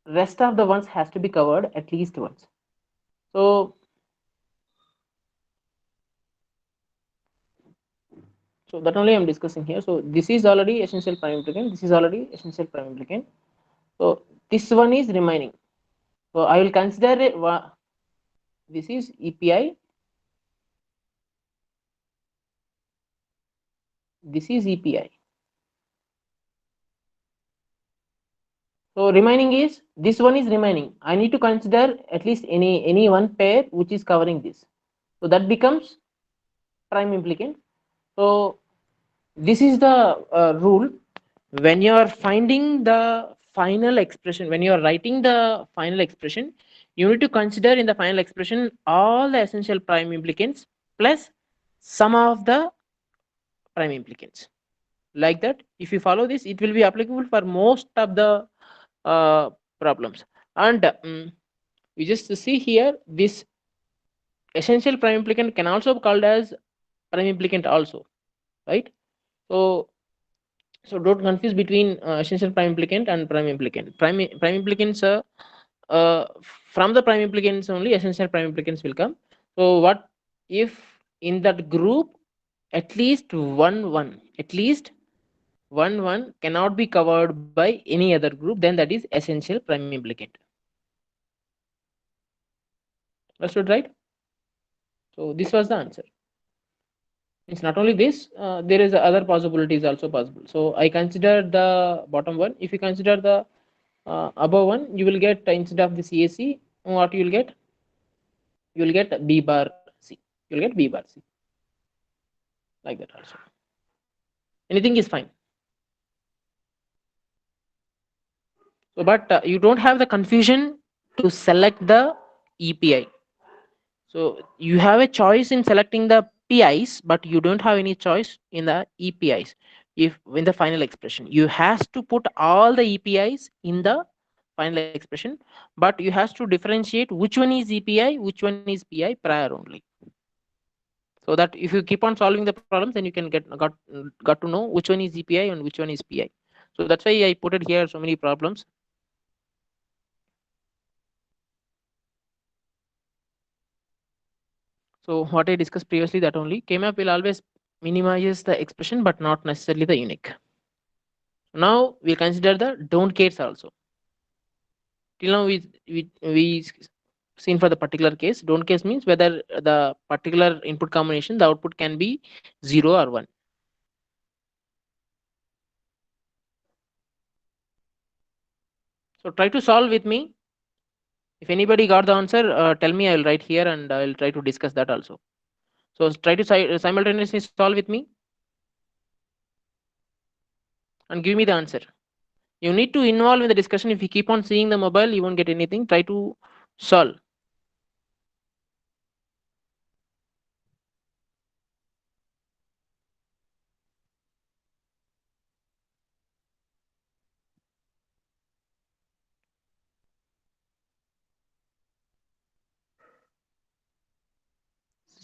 rest of the ones has to be covered at least once. So that only I'm discussing here. So this is already essential prime implicant. This is already essential prime implicant. So this one is remaining. So I will consider it. This is EPI. This is EPI. So remaining is this one is remaining. I need to consider at least any one pair which is covering this. So that becomes prime implicant. So this is the rule. When you are finding the final expression, when you are writing the final expression, you need to consider in the final expression all the essential prime implicants plus some of the prime implicants. Like that, if you follow this, it will be applicable for most of the uh, problems. And you just see here, this essential prime implicant can also be called as prime implicant also, right? So don't confuse between essential prime implicant and prime implicant. Prime implicants, uh, from the prime implicants only essential prime implicants will come. So what if in that group at least one cannot be covered by any other group, then that is essential prime implicant. Understood, right? So this was the answer. It's not only this, there is other possibilities also possible. So I consider the bottom one. If you consider the above one, you will get, instead of the CAC, what you will get? You will get B bar C. You will get B bar C, like that also. Anything is fine. So but you don't have the confusion to select the EPI. So you have a choice in selecting the PIs, but you don't have any choice in the EPIs. If in the final expression, you has to put all the EPIs in the final expression, but you has to differentiate which one is EPI, which one is PI prior only. So that if you keep on solving the problems, then you can got to know which one is EPI and which one is PI. So that's why I put it here so many problems. So what I discussed previously, that only K-map will always minimize the expression but not necessarily the unique. Now we consider the don't cares also. Till now we seen for the particular case. Don't case means whether the particular input combination, the output can be 0 or 1. So try to solve with me. If anybody got the answer, tell me. I will write here and I will try to discuss that also. So try to simultaneously solve with me and give me the answer. You need to involve in the discussion. If you keep on seeing the mobile, you won't get anything. Try to solve.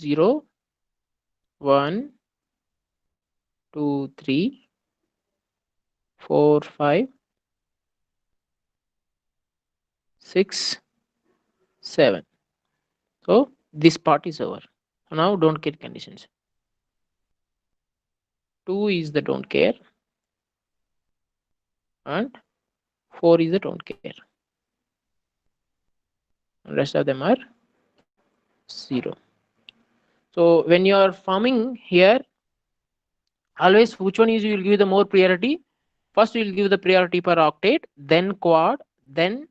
Zero, 1, 2, 3, 4, 5, 6, 7. So this part is over. So now don't care conditions. 2 is the don't care and 4 is the don't care. And rest of them are 0. So when you are forming here, always which one is you will give the more priority? First you will give the priority per octet, then quad, then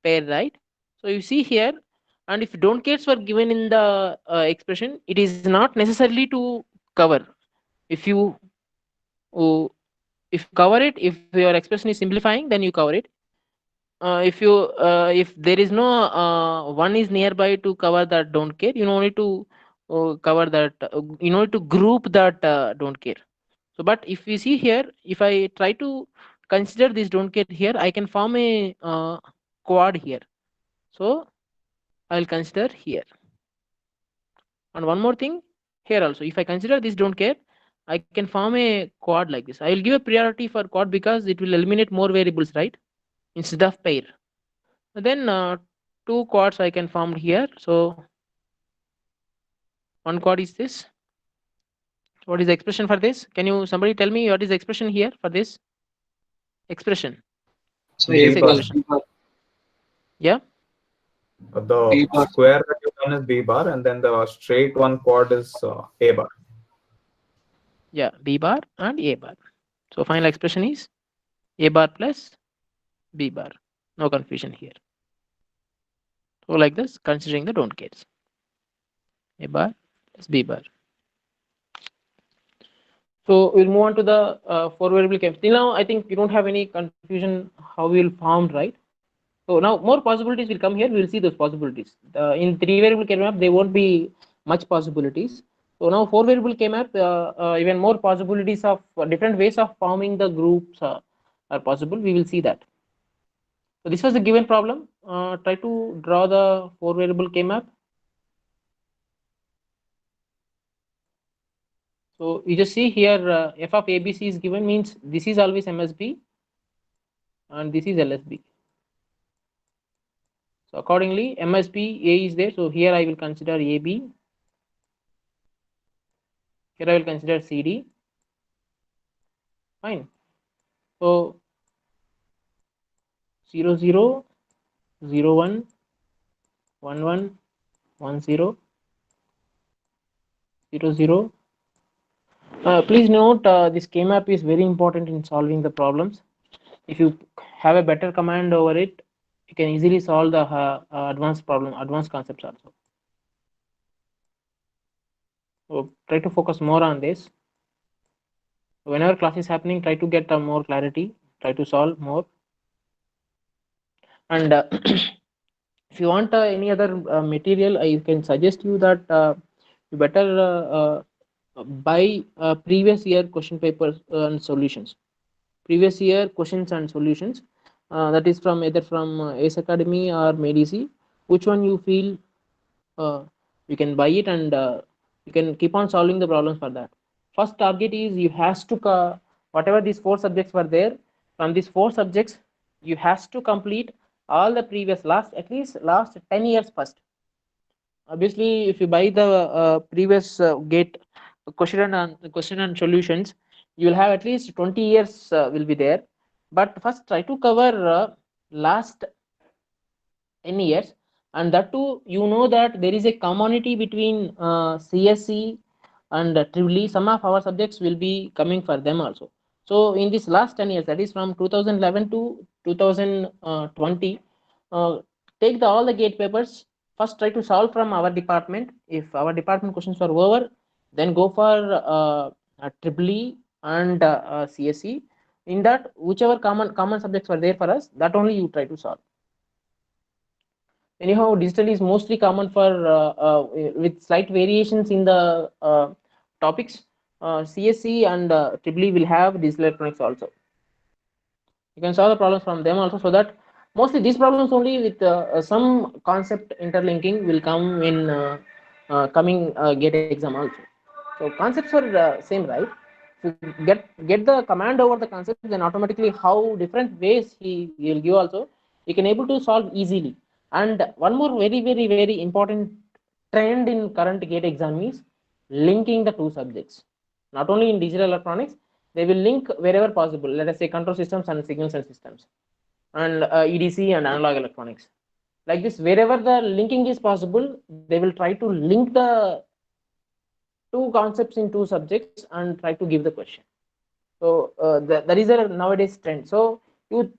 pair, right? So you see here, and if don't cares were given in the expression, it is not necessarily to cover. If you uh, if you cover it, if your expression is simplifying, then you cover it. If there is no one is nearby to cover that don't care, you need to cover that. You need to group that don't care. So but if we see here, if I try to consider this don't care here, I can form a quad here. So I will consider here. And one more thing here also, if I consider this don't care, I can form a quad like this. I will give a priority for quad because it will eliminate more variables, right? Instead of pair. Then two quads I can form here. So one quad is this. What is the expression for this? Can you somebody tell me what is the expression here for this expression? So B This A bar. plus expression. B bar. Yeah. The B bar. square that you've done is B bar, and then the straight one quad is A bar. Yeah. B bar and A bar. So final expression is A bar plus B bar. No confusion here. So like this, considering the don't cares. A bar plus B bar. So we'll move on to the four variable case. Till now, I think you don't have any confusion how we will form, right? So now more possibilities will come here. We will see those possibilities. In three variable K map, there won't be much possibilities. So now four variable K map, even more possibilities of different ways of forming the groups are possible. We will see that. So this was the given problem. Try to draw the four variable K map. So you just see here f of ABC is given, means this is always MSB and this is LSB. So accordingly, MSB A is there. So here I will consider AB. Here I will consider CD. Fine. So 0 0 0 1 1 1 1 0 0 0. Please note this K map is very important in solving the problems. If you have a better command over it, you can easily solve the advanced problem, advanced concepts also. So try to focus more on this. Whenever class is happening, try to get more clarity, try to solve more. And if you want any other material, I can suggest you that you better buy previous year question papers and solutions. Previous year questions and solutions, that is from either from Ace Academy or Medici. Which one you feel you can buy it, and you can keep on solving the problems for that. First target is you has to whatever these four subjects were there, from these four subjects you has to complete all the previous last at least last 10 years first. Obviously if you buy the previous gate question and solutions, you will have at least 20 years will be there. But first try to cover last 10 years, and that too you know that there is a commonality between CSE and Trively. Some of our subjects will be coming for them also. So in this last 10 years, that is from 2011 to 2020, uh, take all the gate papers. First try to solve from our department. If our department questions are over, then go for Trively and CSE. In that, whichever common subjects were there for us, that only you try to solve. Anyhow, digital is mostly common for with slight variations in the topics. CSE and Triply will have digital electronics also. You can solve the problems from them also, so that mostly these problems only with some concept interlinking will come in coming gate exam also. So concepts are same, right? If you get the command over the concepts, then automatically how different ways he will give also, you can able to solve easily. And one more very important trend in current gate exam is linking the two subjects. Not only in digital electronics, they will link wherever possible. Let us say control systems and signals and systems, and EDC and analog electronics. Like this, wherever the linking is possible, they will try to link the two concepts in two subjects and try to give the question. So that is a nowadays trend. So you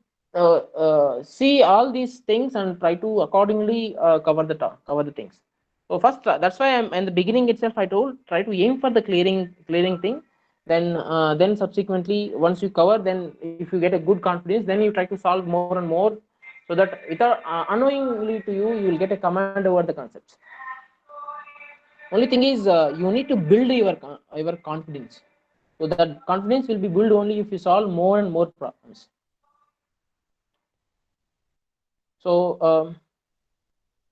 see all these things and try to accordingly cover the things. So first, that's why I'm in the beginning itself I told try to aim for the clearing thing. Then subsequently once you cover, then if you get a good confidence, then you try to solve more and more, so that without unknowingly to you, you will get a command over the concepts. Only thing is you need to build your confidence. So that confidence will be built only if you solve more and more problems. So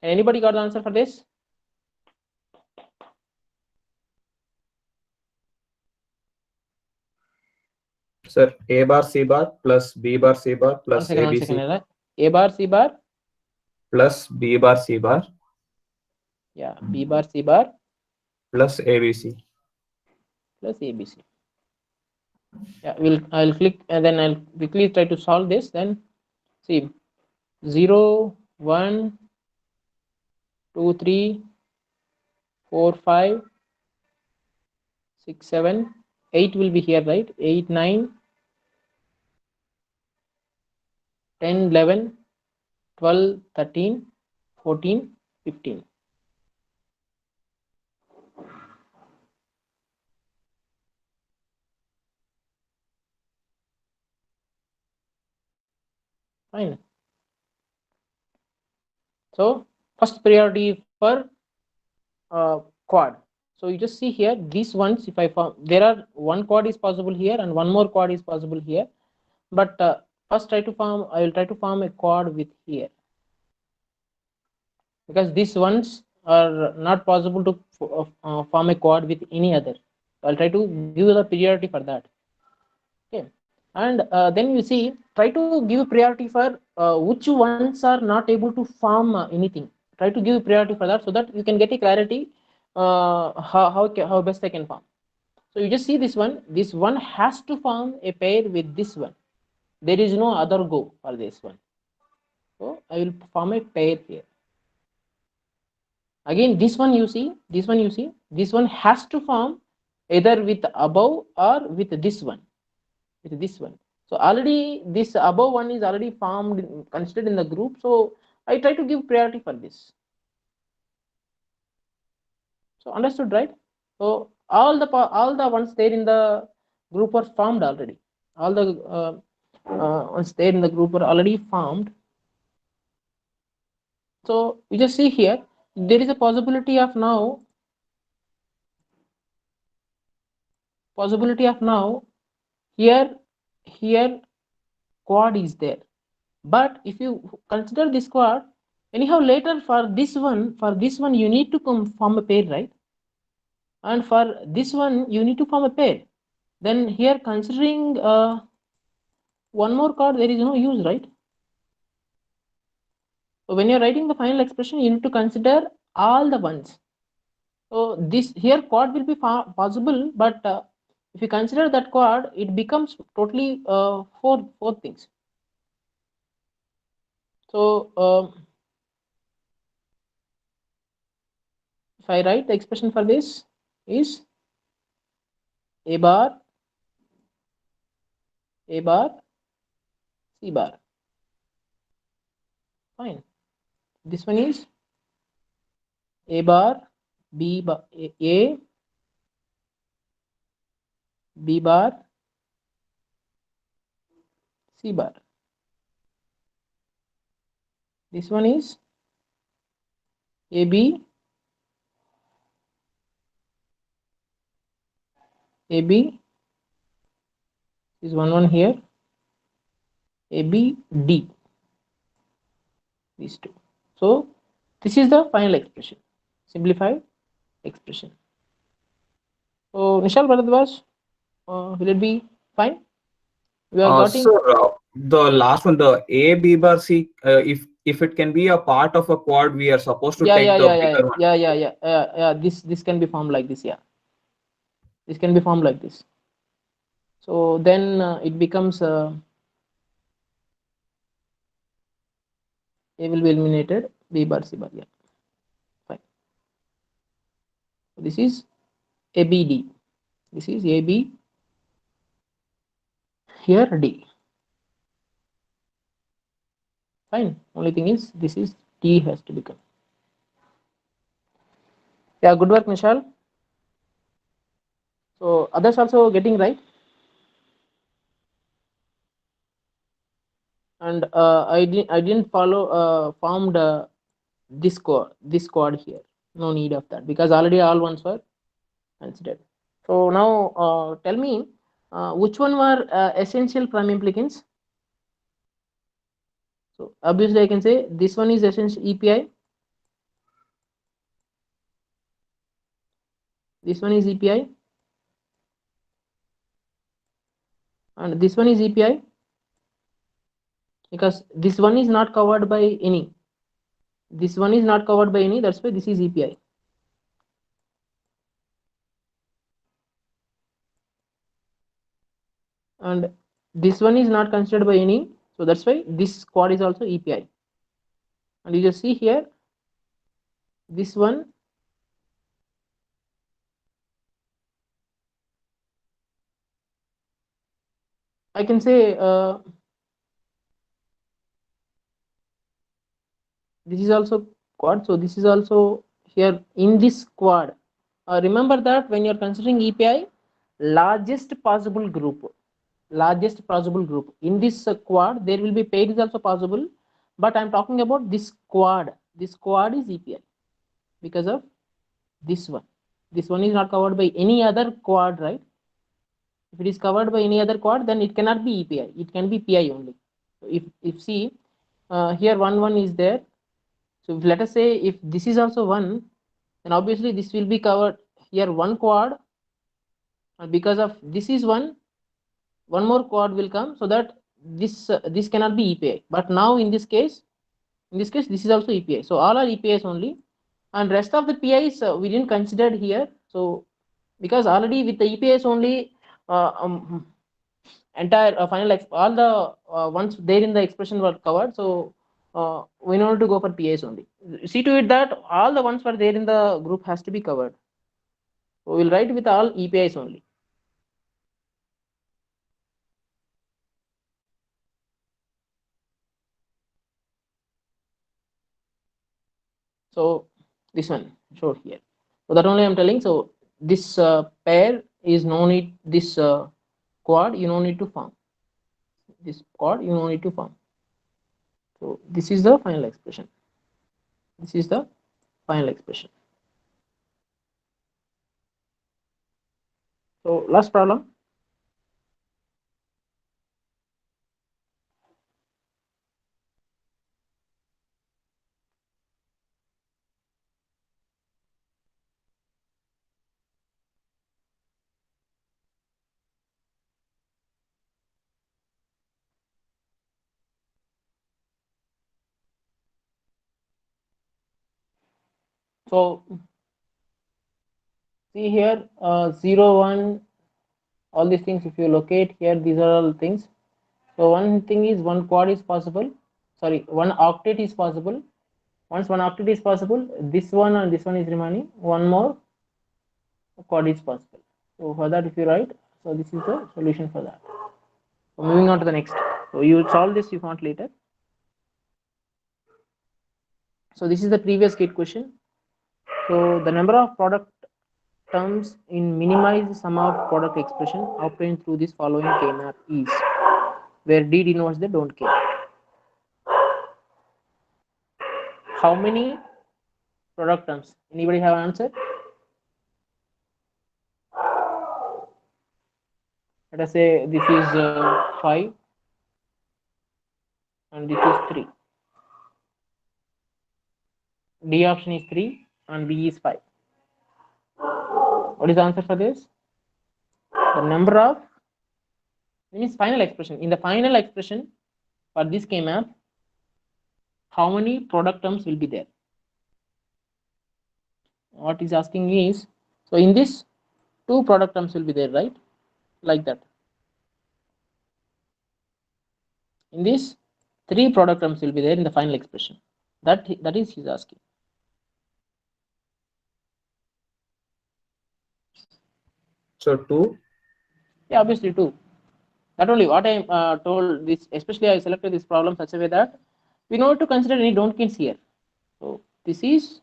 Anybody got the answer for this? Sir, A bar C bar plus B bar C bar plus One ABC second. A bar C bar. plus B bar C bar. Yeah, B bar C bar plus ABC. plus ABC. Yeah, I'll click and then I'll quickly try to solve this. Then see 0, 1, 2, 3, 4, 5, 6, 7, 8 will be here, right? 8, 9, 10, 11, 12, 13, 14, 15. Fine. So first priority for quad. So you just see here these ones. If I found there are one quad is possible here and one more quad is possible here, but first I will try to form a quad with here, because these ones are not possible to form a quad with any other. I'll try to give the priority for that. Okay, and then you see try to give priority for which ones are not able to form anything. Try to give priority for that so that you can get a clarity how best I can form. So you just see this one has to form a pair with this one. There is no other go for this one. So I will form a pair here. Again this one you see, this one has to form either with above or with this one. So already this above one is already formed, considered in the group. So I try to give priority for this. So understood, right? So all the ones there in the group are formed already. All the ones there in the group are already formed. So you just see here there is a possibility of now here quad is there. But if you consider this quad, anyhow later for this one you need to form a pair, right? And for this one you need to form a pair. Then here considering one more quad, there is no use, right? So when you're writing the final expression, you need to consider all the ones. So this here quad will be possible, but if you consider that quad, it becomes totally four things. So if I write the expression for this is A bar, C bar. Fine. This one is A bar, B bar, A, B bar, C bar. This one is AB, is one here, AB, D, these two. So this is the final expression, simplified expression. So Nishal Bharadwaj, will it be fine? We are getting So the last one, the A B bar C, if it can be a part of a quad, we are supposed to take the bigger one. Yeah. This can be formed like this. Yeah, this can be formed like this. So then it becomes A will be eliminated, B bar, C bar. Yeah, fine. So this is ABD. This is AB. Here D. Fine. Only thing is this is T has to become. Yeah, good work, Nishal. So others also getting right. And I didn't follow formed this quad here. No need of that because already all ones were considered. So now tell me which one were essential prime implicants. So obviously I can say this one is essential EPI, This one is EPI, and this one is EPI, because this one is not covered by any. This one is not covered by any, that's why this is EPI. And this one is not considered by any, so that's why this quad is also EPI. And you just see here, this one I can say this is also quad, so this is also here in this quad. Remember that when you're considering EPI, largest possible group in this quad, there will be paid is also possible, but I'm talking about this quad. This quad is EPI because of this one. This one is not covered by any other quad, right? If it is covered by any other quad, then it cannot be EPI, it can be PI only. So if see here 1 is there, so if, let us say if this is also 1, then obviously this will be covered here, one quad, and because of this is one more quad will come, so that this cannot be EPI. But now in this case this is also EPI, so all are EPIs only, and rest of the PIs we didn't consider here. So because already with the EPIs only entire final all the ones there in the expression were covered, so we need to go for PIs only. See to it that all the ones were there in the group has to be covered, so we'll write with all EPIs only. So this one showed here, so that only I'm telling. So this pair is no need, this quad you no need to form, this quad you no need to form. So this is the final expression, this is the final expression. So last problem. So see here 0 1, all these things if you locate here, these are all things. So one thing is one quad is possible, sorry, one octet is possible. Once one octet is possible, this one and this one is remaining, one more quad is possible. So for that if you write, so this is the solution for that. So moving on to the next, so you solve this if you want later. So this is the previous gate question. So the number of product terms in minimized sum of product expression obtained through this following K-map is, where D denotes the don't care. How many product terms? Anybody have an answer? Let us say this is 5 and this is 3. D option is 3 and B is 5. What is the answer for this? The number of, means final expression. In the final expression for this K-map, how many product terms will be there? What is asking is, so in this 2 product terms will be there, right? Like that. In this 3 product terms will be there in the final expression. That is he's asking. So 2. Yeah, obviously 2. That only what I told this, especially I selected this problem such a way that we know to consider any don't cares here. So this is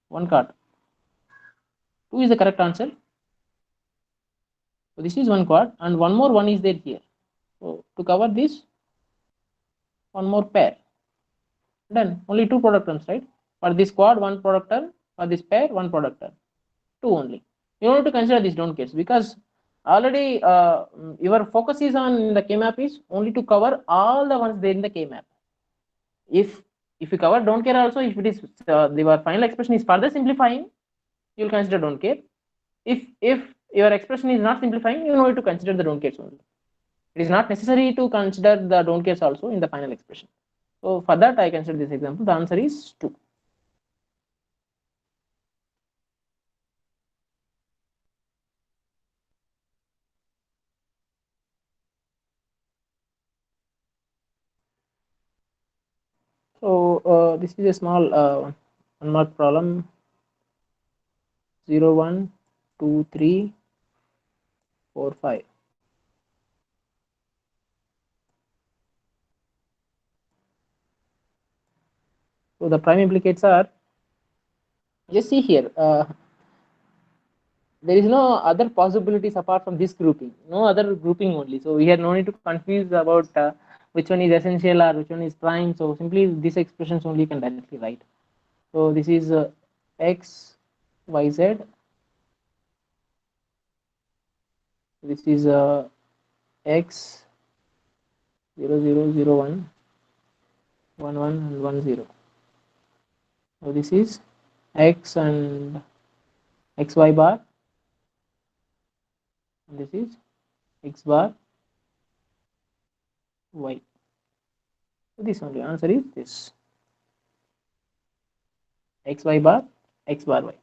one card. 2 is the correct answer. So this is one quad and one more one is there here. So to cover this, one more pair. Done. Only 2 product terms, right? For this quad, 1 product term. For this pair, 1 product term. 2 only. You need to consider these don't cares because already your focus is on the K-map is only to cover all the ones there in the K-map. If you cover don't care also, if it is your final expression is further simplifying, you will consider don't care. if your expression is not simplifying, you need to consider the don't cares only. It is not necessary to consider the don't cares also in the final expression. So for that I consider this example. The answer is 2. So this is a small 1 mark problem. 0 1 2 3 4 5. So the prime implicates are, just see here, there is no other possibilities apart from this grouping, no other grouping only. So we have no need to confuse about which one is essential or which one is prime. So simply these expressions only can directly write. So this is x y z, this is x 0 0 0 1 1 1 and 1 0. So this is x and xy bar, and this is x bar y. So this only answer is this, xy bar x bar y.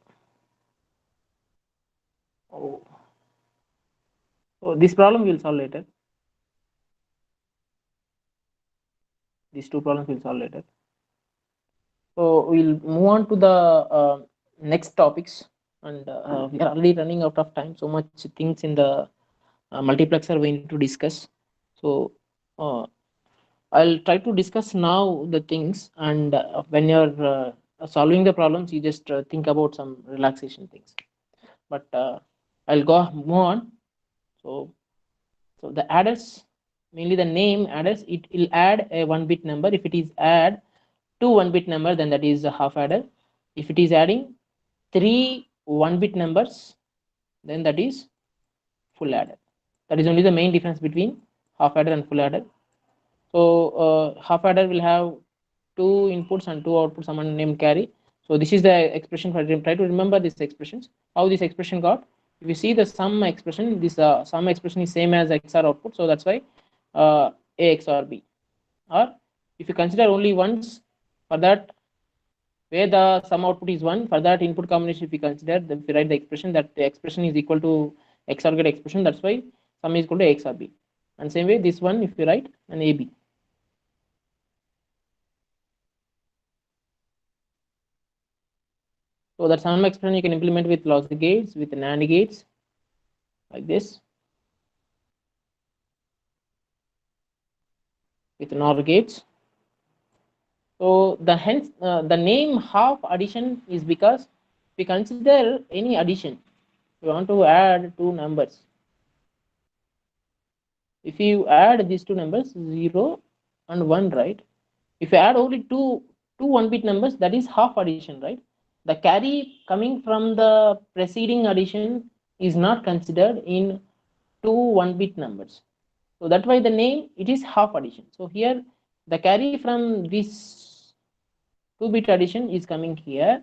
Oh. So this problem we will solve later. These two problems we'll solve later. So we'll move on to the next topics, and we are already running out of time. So much things in the multiplexer we need to discuss. So I'll try to discuss now the things, and when you're solving the problems, you just think about some relaxation things. But I'll go move on. So the adders, mainly the name adders, it will add a 1-bit number. If it is add 2 1-bit number, then that is a half adder. If it is adding 3 1-bit numbers, then that is full adder. That is only the main difference between half adder and full adder. So half adder will have 2 inputs and 2 outputs, someone named carry. So this is the expression. For try to remember these expressions, how this expression got. If you see the sum expression, this sum expression is same as XOR output, so that's why A XOR B. Or if you consider only once, for that where the sum output is 1, for that input combination, if we consider, if we write the expression, that the expression is equal to XOR get expression, that's why sum is equal to XOR B. And same way this one, if we write an AB. So that sum expression you can implement with logic gates, with NAND gates, like this, with NOR gates. So the hence the name half addition is because we consider any addition. We want to add 2 numbers. If you add these 2 numbers, 0 and 1, right? If you add only two 1-bit numbers, that is half addition, right? The carry coming from the preceding addition is not considered in 2 1-bit numbers. So that's why the name, it is half addition. So here the carry from this 2-bit addition is coming here.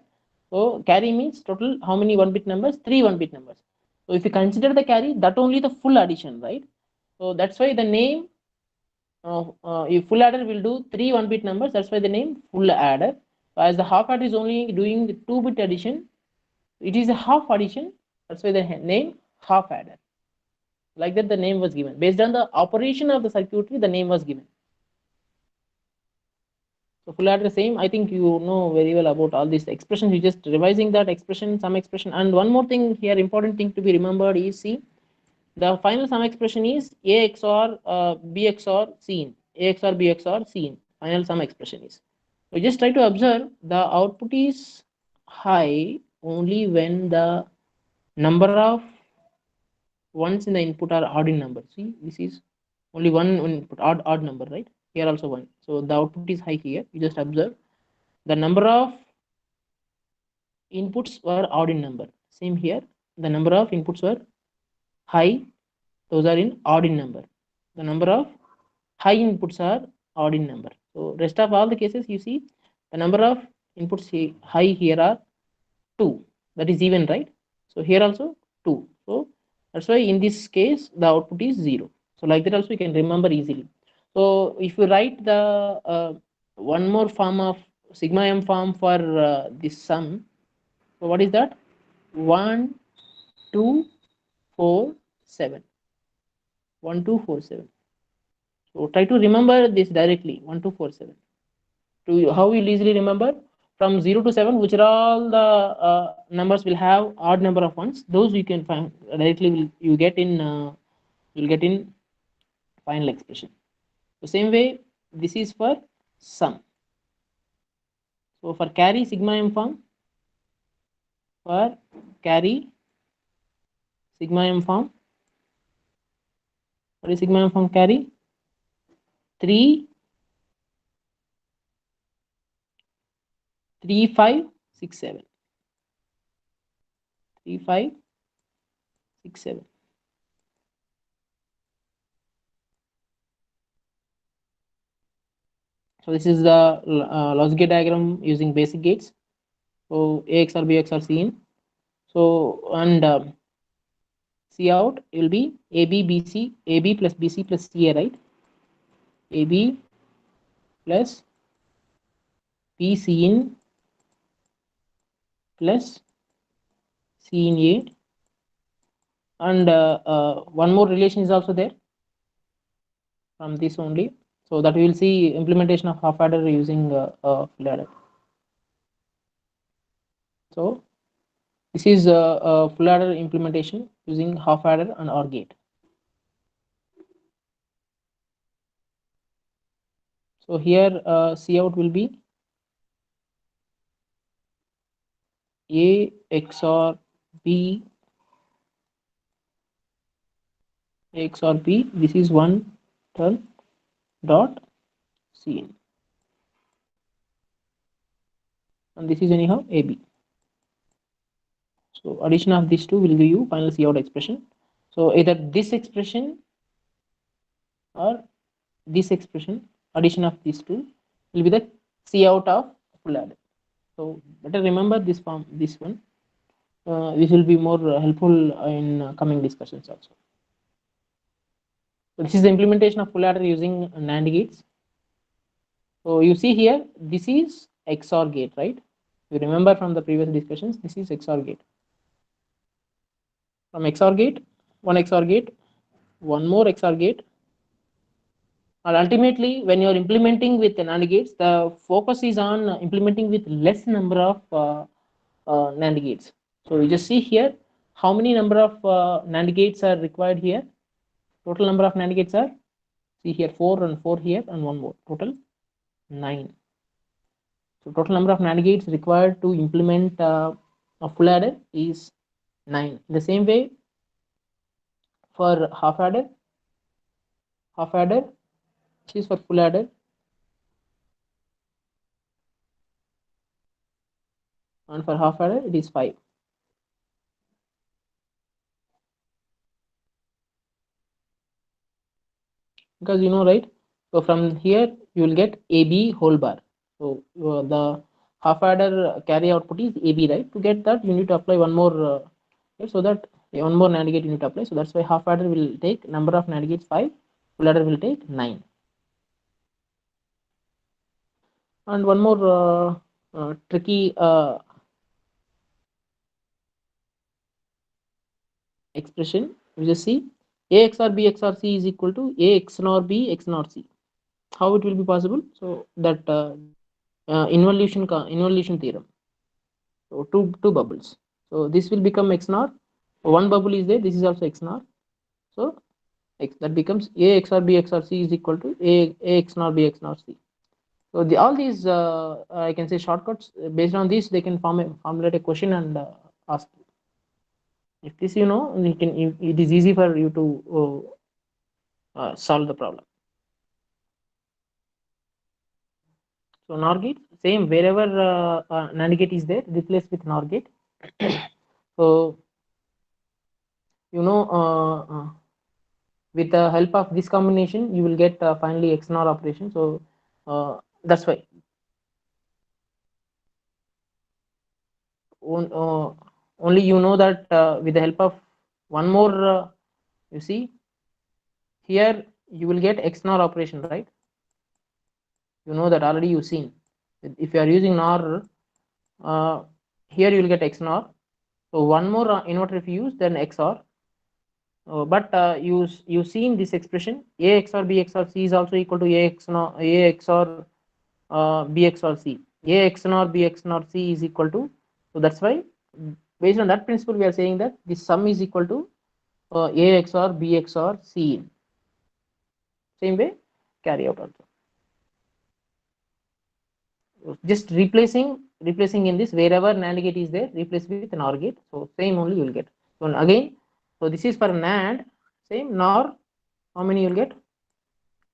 So carry means total how many 1-bit numbers? 3 1-bit numbers. So if you consider the carry, that only the full addition, right? So that's why the name, if full adder will do 3 1-bit numbers, that's why the name full adder. So as the half adder is only doing the 2-bit addition, it is a half addition, that's why the name half adder. Like that the name was given. Based on the operation of the circuitry, the name was given. So full adder same. I think you know very well about all these expressions. You just revising that expression, some expression. And one more thing here, important thing to be remembered is, see, the final sum expression is A XOR B XOR C. A XOR B XOR C. Final sum expression is. So just try to observe the output is high only when the number of ones in the input are odd in number. See, this is only one input, odd number, right? Here also 1. So the output is high here. You just observe the number of inputs were odd in number. Same here, the number of inputs were high, those are in odd in number. The number of high inputs are odd in number. So rest of all the cases, you see the number of inputs high here are 2, that is even, right? So here also 2. So that's why in this case the output is 0. So like that also you can remember easily. So if you write the one more form of sigma m form for this sum, so what is that? 1 2 4 7. 1 2 4 7. So try to remember this directly. 1 2 4 7. To how you'll easily remember, from 0 to 7, which are all the numbers will have odd number of ones, those you can find directly, will you get in you'll get in final expression. The same way this is for sum. So for carry sigma m form, for carry sigma m form, what is sigma m form carry? 3 3 5 6 7. 3 5 6 7. So this is the logic gate diagram using basic gates. So A XOR B XOR C in. So and C out will be AB BC, AB plus BC plus CA, right? AB plus BC in plus C in A, and one more relation is also there from this only. So that we will see implementation of half adder using full adder. So this is a full adder implementation using half adder and OR gate. So here C out will be A XOR B, A XOR B. This is one term dot C in, and this is anyhow AB. So addition of these two will give you final C out expression. So either this expression or this expression, addition of these two will be the C out of full adder. So better remember this form, this one. This will be more helpful in coming discussions also. So this is the implementation of full adder using NAND gates. So you see here, this is XOR gate, right? You remember from the previous discussions, this is XOR gate. From XOR gate, one XOR gate, one more XOR gate, and ultimately when you are implementing with NAND gates, the focus is on implementing with less number of NAND gates. So you just see here how many number of NAND gates are required here. Total number of NAND gates are, see here, 4 and 4 here and one more, total 9. So total number of NAND gates required to implement a full adder is 9. The same way for half adder, which is for full adder, and for half adder it is 5. Because you know, right? So from here you will get AB whole bar. So the half adder carry output is AB, right? To get that you need to apply one more so that one more NAND gate you need to apply. So that's why half adder will take number of NAND gates 5, full adder will take 9. And one more tricky expression, we just see A XOR B XOR C is equal to A XNOR B XNOR C. How it will be possible? So that involution theorem. So two bubbles. So this will become XNOR. One bubble is there. This is also XNOR. So that becomes A XOR B XOR C is equal to A XNOR B XNOR C. So all these I can say shortcuts. Based on this, they can formulate a question and ask. If this you know, you can. It is easy for you to solve the problem. So NOR gate, same, wherever NAND gate is there, replace with NOR gate. So you know, with the help of this combination, you will get finally XNOR operation. So that's why only you know that with the help of one more, you see here you will get XNOR operation, right? You know that already you've seen. If you are using NOR, here you will get XNOR. So one more inverter if you use, then XOR. But you've seen this expression A XOR B XOR C is also equal to A XOR B XOR C. A XOR B XOR C is equal to, so that's why based on that principle we are saying that the sum is equal to A XOR B XOR C. Same way carry out also. Just replacing in this, wherever NAND gate is there, replace with an OR gate. So same only you will get. So again, so this is for NAND, same NOR. How many you will get?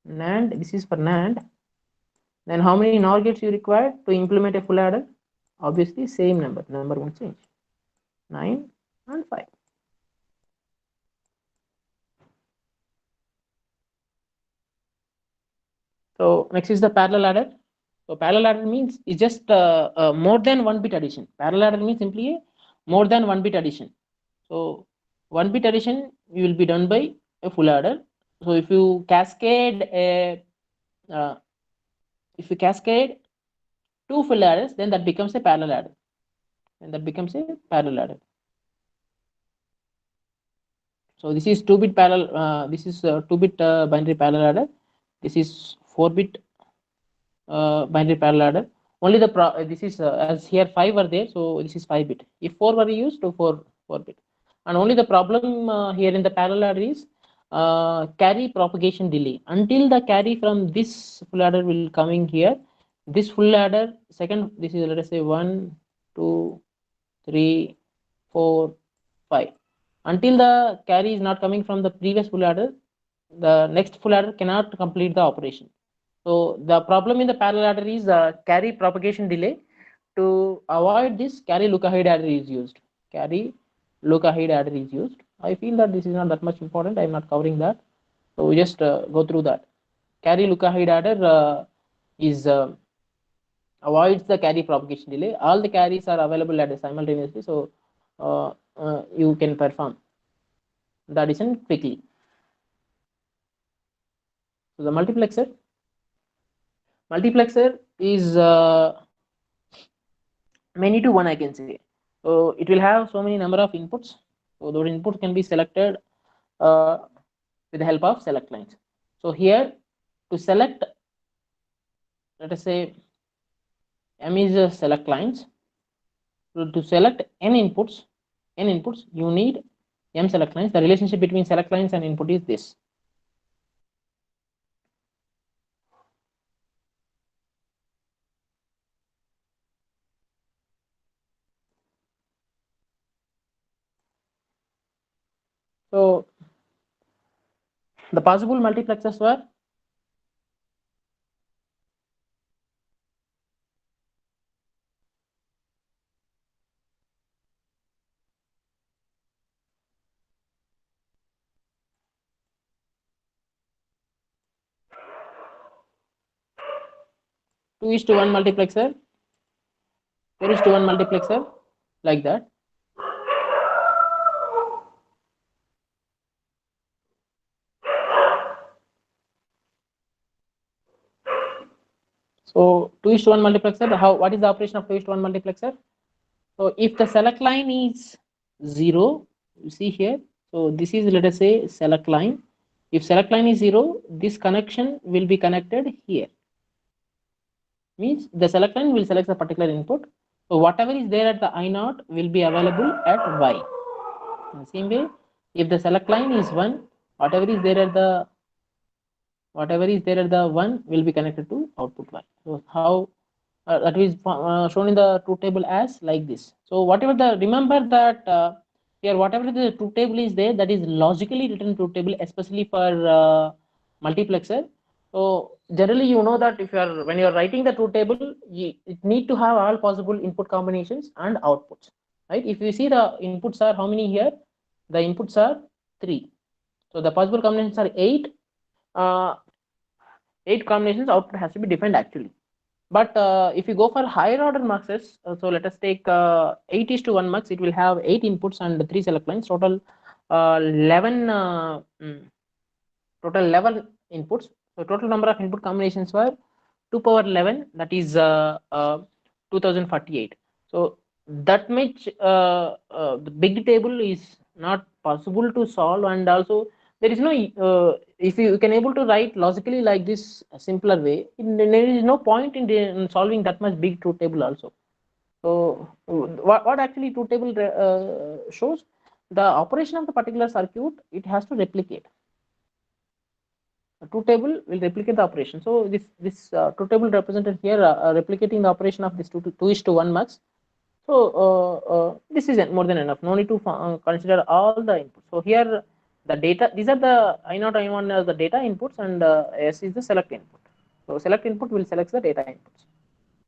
NAND, this is for NAND. Then how many NOR gates you require to implement a full adder? Obviously same number won't change, 9 and 5. So next is the parallel adder. So parallel adder means it's just more than 1 bit addition. Parallel adder means simply more than 1 bit addition. So 1 bit addition will be done by a full adder. So if you cascade two full adders, then that becomes a parallel adder. So this is 2-bit parallel. This is 2-bit binary parallel adder. This is 4-bit binary parallel adder. Only the this is as here 5 are there, so this is 5-bit. If 4 were used, to 4-bit. And only the problem here in the parallel adder is carry propagation delay. Until the carry from this full adder will coming here, this full adder second, this is let us say 1, 2, 3, 4, 5. Until the carry is not coming from the previous full adder, the next full adder cannot complete the operation. So the problem in the parallel adder is carry propagation delay. To avoid this, carry look ahead adder is used. Carry look ahead adder is used. I feel that this is not that much important. I am not covering that. So we just go through that. Carry look ahead adder is avoids the carry propagation delay. All the carries are available at simultaneously, so you can perform the addition quickly. So the multiplexer is many to one, I can say. So it will have so many number of inputs. So those inputs can be selected with the help of select lines. So here to select, let us say M is select lines. So to select n inputs, you need M select lines. The relationship between select lines and input is this. So the possible multiplexers were 2:1 multiplexer, 4:1 multiplexer, like that. So 2:1 multiplexer, what is the operation of 2:1 multiplexer? So if the select line is 0, you see here, so this is, let us say, select line. If select line is 0, this connection will be connected here. Means the select line will select a particular input. So whatever is there at the I0 will be available at Y. In the same way, if the select line is 1, whatever is there at the 1 will be connected to output Y. So how that is shown in the truth table as like this. So whatever remember that here whatever the truth table is there, that is logically written truth table, especially for multiplexer. So generally you know that when you are writing the truth table, it need to have all possible input combinations and outputs, right? If you see the inputs are how many here, the inputs are 3. So the possible combinations are 8. 8 combinations, output has to be defined actually. But if you go for higher order muxes, so let us take 8:1 mux, it will have 8 inputs and 3 select lines. Total 11 total 11 inputs. So total number of input combinations were 2 power 11, that is 2048. So that much the big table is not possible to solve, and also there is no if you can able to write logically like this simpler way, there is no point in solving that much big truth table also. So what actually truth table shows, the operation of the particular circuit, it has to replicate. Truth table will replicate the operation. So this truth table represented here replicating the operation of this 2:1 mux. So this is more than enough. No need to consider all the inputs. So here the data, these are the I0, I1 are the data inputs, and S is the select input. So select input will select the data inputs.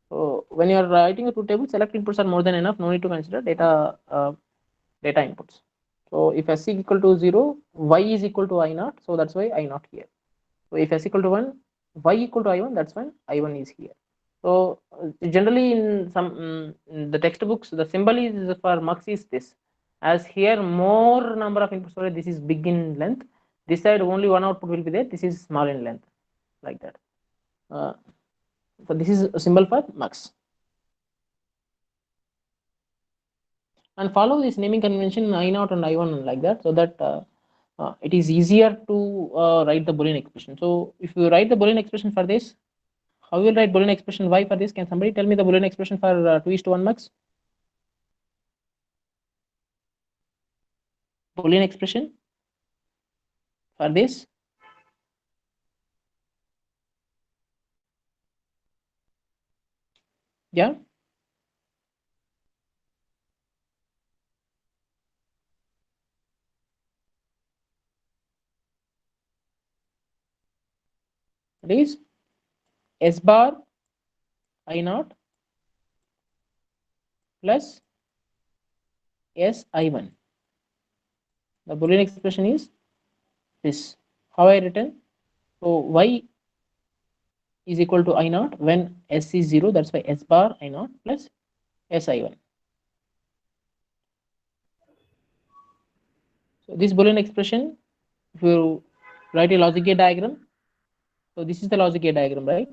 So when you are writing a truth table, select inputs are more than enough. No need to consider data inputs. So if S is equal to 0, Y is equal to I0, so that's why I0 here. So if S equal to 1, Y equal to I1, that's when I1 is here. So generally in some in the textbooks, the symbol is for mux is this. As here more number of inputs, sorry, this is big in length. This side only one output will be there. This is small in length, like that. So this is a symbol for mux. And follow this naming convention I0 and I1 like that, so that it is easier to write the Boolean expression. So if you write the Boolean expression for this, how you will write Boolean expression Y for this? Can somebody tell me the Boolean expression for 2:1 mux? Boolean expression for this? Yeah. It is S bar I0 plus S I1. The Boolean expression is this. How I written? So Y is equal to I0 when S is 0. That's why S bar I0 plus S I1. So this Boolean expression, if you write a logic gate diagram, so this is the logic gate diagram, right?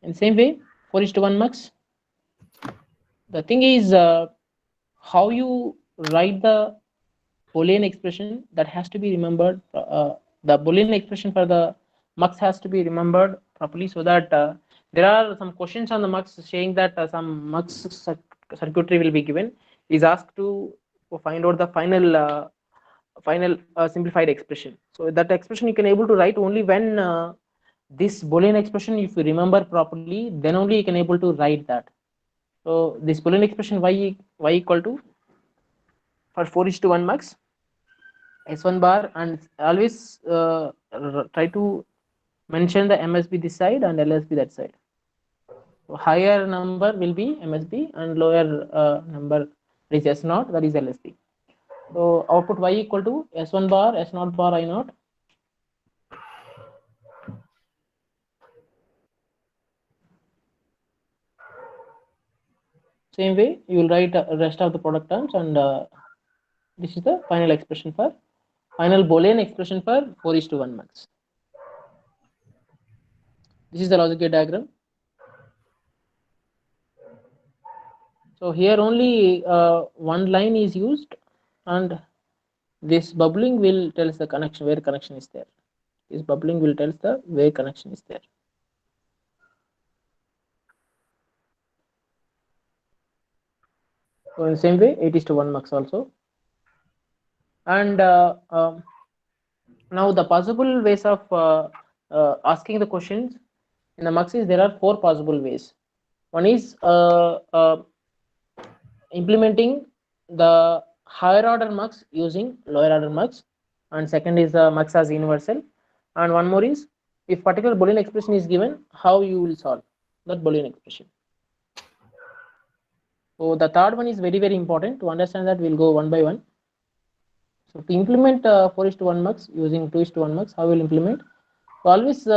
In the same way, 4:1 mux. The thing is how you write the Boolean expression, that has to be remembered. The Boolean expression for the mux has to be remembered properly, so that there are some questions on the mux saying that some mux circuitry will be given. Is asked to find out the final simplified expression. So that expression you can able to write only when this Boolean expression, if you remember properly, then only you can able to write that. So this Boolean expression y equal to, for 4:1 mux, S1 bar, and always try to mention the MSB this side and LSB that side. So higher number will be MSB and lower number is S0, that is LSB. So output y equal to S1 bar, S0 bar, I0. Same way you will write rest of the product terms, and this is the final expression for final Boolean expression for 4:1 mux. This is the logic gate diagram. So here only one line is used, and this bubbling will tell us the connection, where connection is there. This bubbling will tell us the where connection is there. So in the same way, 8:1 mux also. And now the possible ways of asking the questions in the mux is, there are 4 possible ways. One is implementing the higher order mux using lower order mux, and second is the mux as universal, and one more is, if particular Boolean expression is given, how you will solve that Boolean expression. So the third one is very important. To understand that, we'll go one by one. So to implement 4:1 mux using 2:1 mux, how will implement? So always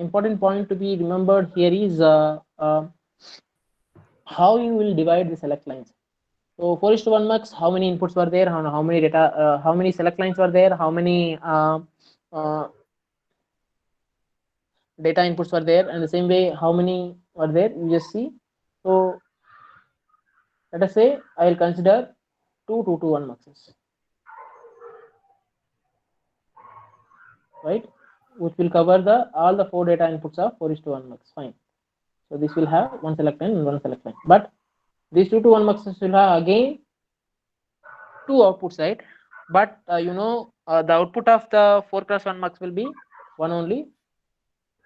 important point to be remembered here is how you will divide the select lines. So 4:1 mux, how many inputs were there? How many data? How many select lines were there? How many data inputs were there? And the same way, how many were there? You just see. So let us say I will consider 2:2:1 muxes, right? Which will cover the all the 4 data inputs of 4:1 mux. Fine. So this will have one select line and one select line. But these 2:1 muxes will have again 2 outputs, right? But the output of the 4x1 mux will be 1 only.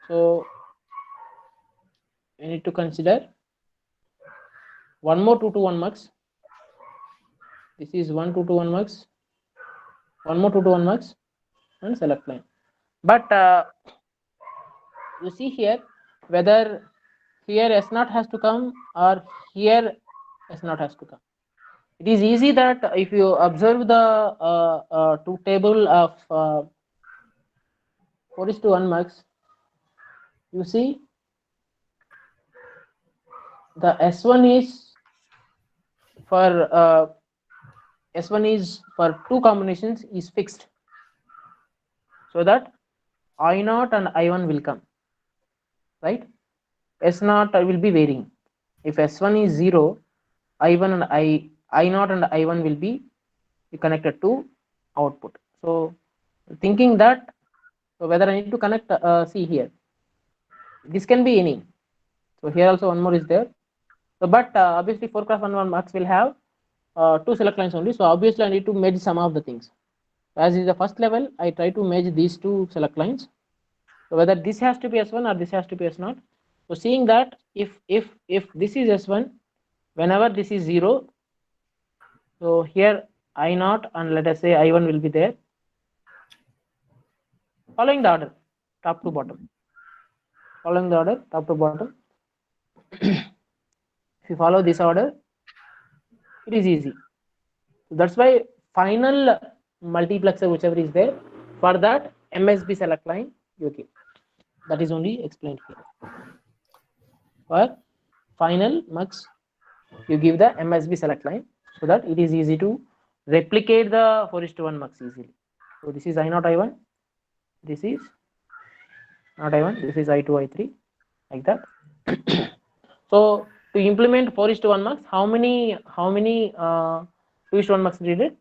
So we need to consider one more 2:1 mux. This is 1 2:1 mux, one more 2:1 mux, and select line. But you see here whether here S0 has to come or here S0 has to come. It is easy that if you observe the two table of 4:1 mux, you see the S1 is for two combinations is fixed, so that I0 and I1 will come, right? S0 will be varying. If S1 is 0, I1 and I0 and I1 will be connected to output. So thinking that, so whether I need to connect, see here, this can be any. So here also one more is there. So but obviously 4x1 mux will have 2 select lines only. So obviously I need to merge some of the things. As is the first level, I try to merge these 2 select lines. So whether this has to be S1 or this has to be S0. So seeing that if this is S1, whenever this is 0, so here I0 and let us say I1 will be there, following the order top to bottom. Following the order top to bottom. If you follow this order, it is easy. So that's why final multiplexer, whichever is there, for that MSB select line you keep. That is only explained here. For final mux, you give the MSB select line so that it is easy to replicate the 4:1 mux easily. So this is I0 I1, this is not I1, this is I2 I3, like that. So to implement 4:1 mux, how many 2:1 mux needed?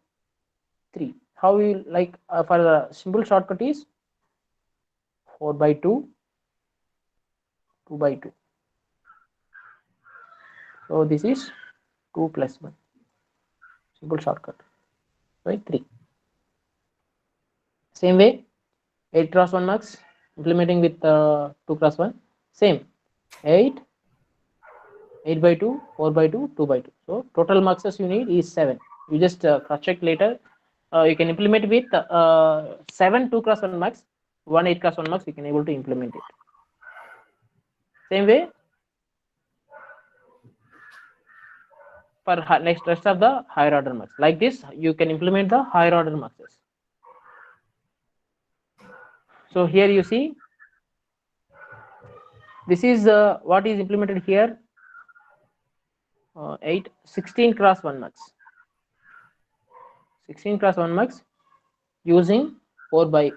3. How we like for the simple shortcut is 4/2, 2/2. So this is 2 plus 1. Simple shortcut, right? 3. Same way, 8x1 mux implementing with 2x1. Same 8, 8/2, 4/2, 2/2. So total muxes you need is 7. You just cross check later. You can implement with 7 2x1 mux, 1 8x1 mux. You can able to implement it. Same way for next rest of the higher order mux. Like this, you can implement the higher order muxes. So here you see, this is what is implemented here. 16x1 mux. 16x1 mux using 4/1.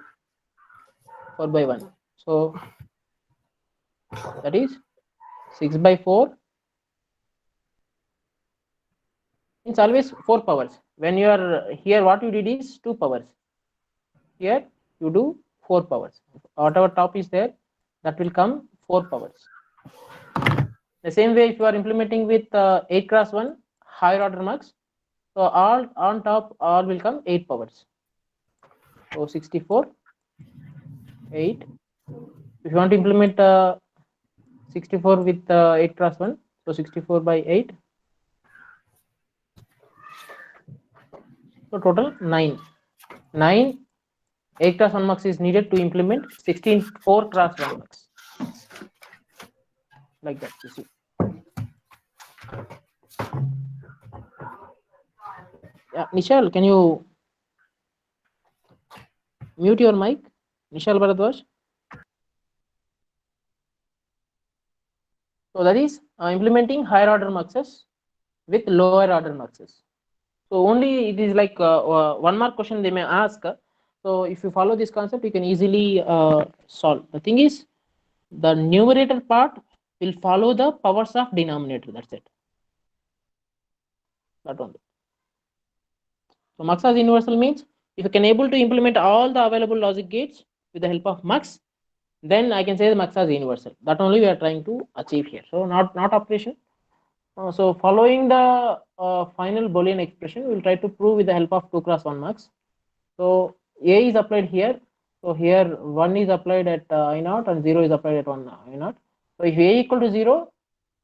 So that is 6/4. It's always 4 powers. When you are here, what you did is 2 powers. Here you do 4 powers. Whatever top is there, that will come 4 powers. The same way, if you are implementing with 8x1 higher order mux, so all on top all will come 8 powers. So 64, 8. If you want to implement 64 with 8x1, so 64/8. So total 9. 9 8x1 mux is needed to implement 16 4x1 mux. Like that, you see. Yeah, Nishal, can you mute your mic? Nishal Bharadwaj. So that is implementing higher order muxes with lower order muxes. So only it is like 1 mark question they may ask. So if you follow this concept, you can easily solve. The thing is, the numerator part will follow the powers of denominator. That's it. That only. So mux as universal means if you can able to implement all the available logic gates with the help of mux, then I can say the mux as universal. That only we are trying to achieve here. So not operation. So following the final Boolean expression, we will try to prove with the help of 2 cross 1 mux. So A is applied here. So here 1 is applied at I naught and 0 is applied at 1 I naught. So if A equal to 0,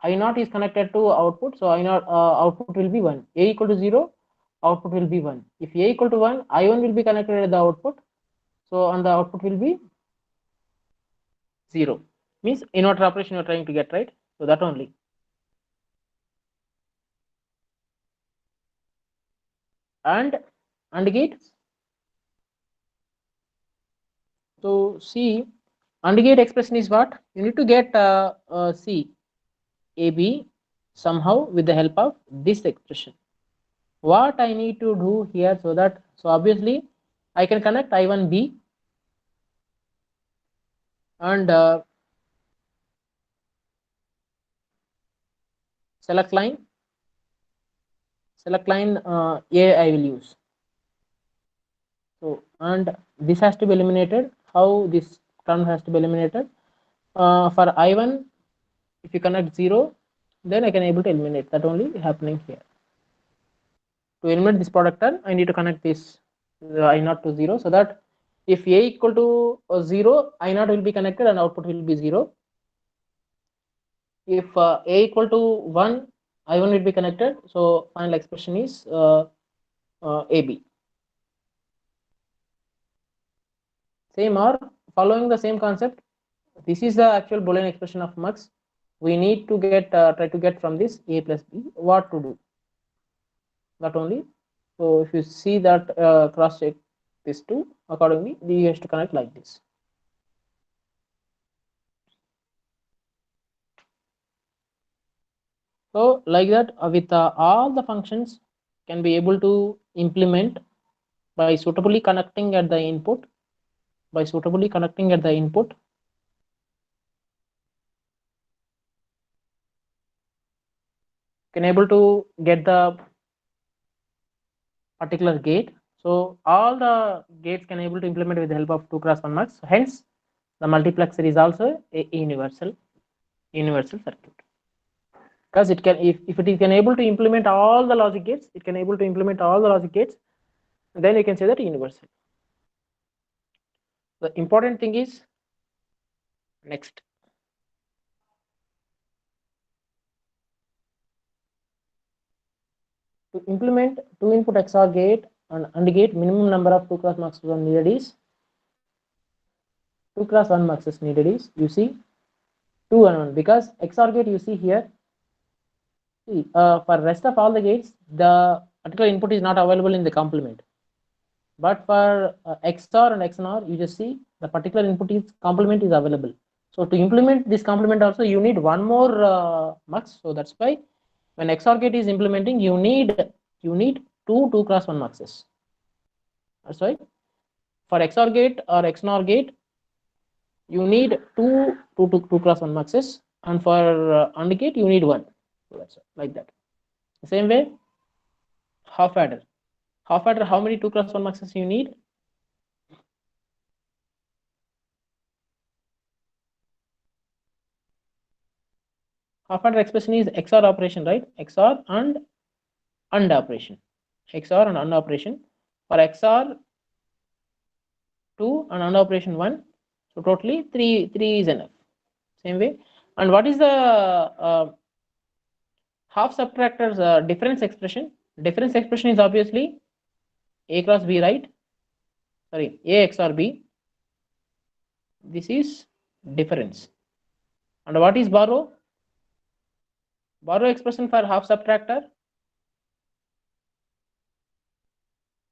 I naught is connected to output. So I naught output will be 1. A equal to 0, output will be 1. If A equal to 1, I1 will be connected at the output. So and the output will be 0. Means inverter operation you are trying to get, right? So that only. And gate. So see, AND gate expression is what? You need to get C, AB somehow with the help of this expression. What I need to do here so that, so obviously I can connect I1B and select line A I will use. So and this has to be eliminated. How this term has to be eliminated? For I1, if you connect 0, then I can able to eliminate. That only happening here. To eliminate this product term, I need to connect this I naught to 0, so that if A equal to 0, I naught will be connected and output will be 0. If A equal to 1, I1 will be connected. So final expression is AB. Same or following the same concept. This is the actual Boolean expression of mux. We need to get try to get from this A plus B what to do. That only. So if you see that cross check this two accordingly, we have to connect like this. So like that with all the functions can be able to implement by suitably connecting at the input, can able to get the particular gate. So all the gates can able to implement with the help of 2 cross 1 mux. Hence the multiplexer is also a universal circuit. Because it can, if it can able to implement all the logic gates, then you can say that universal. The important thing is next. To implement 2 input XOR gate and AND gate, minimum number of 2 cross muxes needed is 2 cross 1 muxes needed is, you see, 2 and 1, because XOR gate you see here. See, for rest of all the gates, the particular input is not available in the complement. But for XOR and XNOR, you just see the particular input is complement is available. So to implement this complement also, you need one more mux. So that's why when XOR gate is implementing, you need two 2 cross 1 muxes. That's why for XOR gate or XNOR gate, you need two cross 1 muxes, and for AND gate you need one. So that's like that. The same way, half adder, how many 2 cross 1 muxes you need? Half adder expression is XOR operation, right? XOR and AND operation. XOR and AND operation. For XOR 2 and AND operation 1, so totally 3 is enough. Same way. And what is the half subtractor's difference expression? Difference expression is obviously A cross B, right? Sorry, A XOR B. This is difference. And what is borrow? Borrow expression for half subtractor.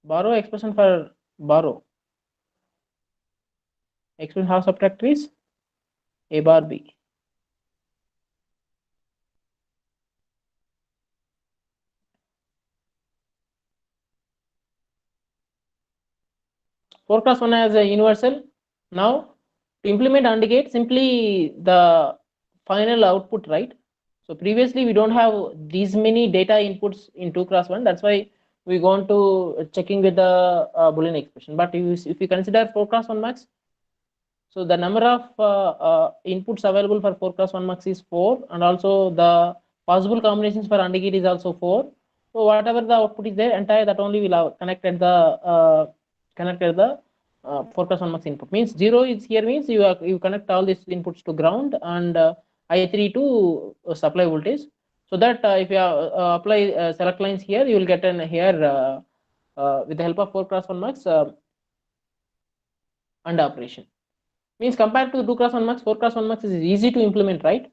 Borrow expression for borrow. Expression half subtractor is A bar B. 4 cross 1 as a universal. Now to implement AND gate, simply the final output, right? So previously we don't have these many data inputs in 2 cross 1. That's why we go on to checking with the Boolean expression. But if you consider 4 cross 1 max, so the number of inputs available for 4 cross 1 max is 4, and also the possible combinations for AND gate is also 4. So whatever the output is there, entire that only will have connected the 4 cross 1 max input. Means 0 is here, means you connect all these inputs to ground, and I3 to supply voltage. So that if you apply select lines here, you will get an here with the help of 4 cross 1 max AND operation. Means compared to 2 cross 1 max, 4 cross 1 max is easy to implement, right?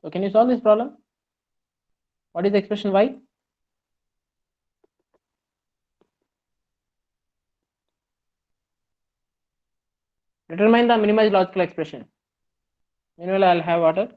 So can you solve this problem? What is the expression y? Determine the minimized logical expression. Meanwhile, I'll have water.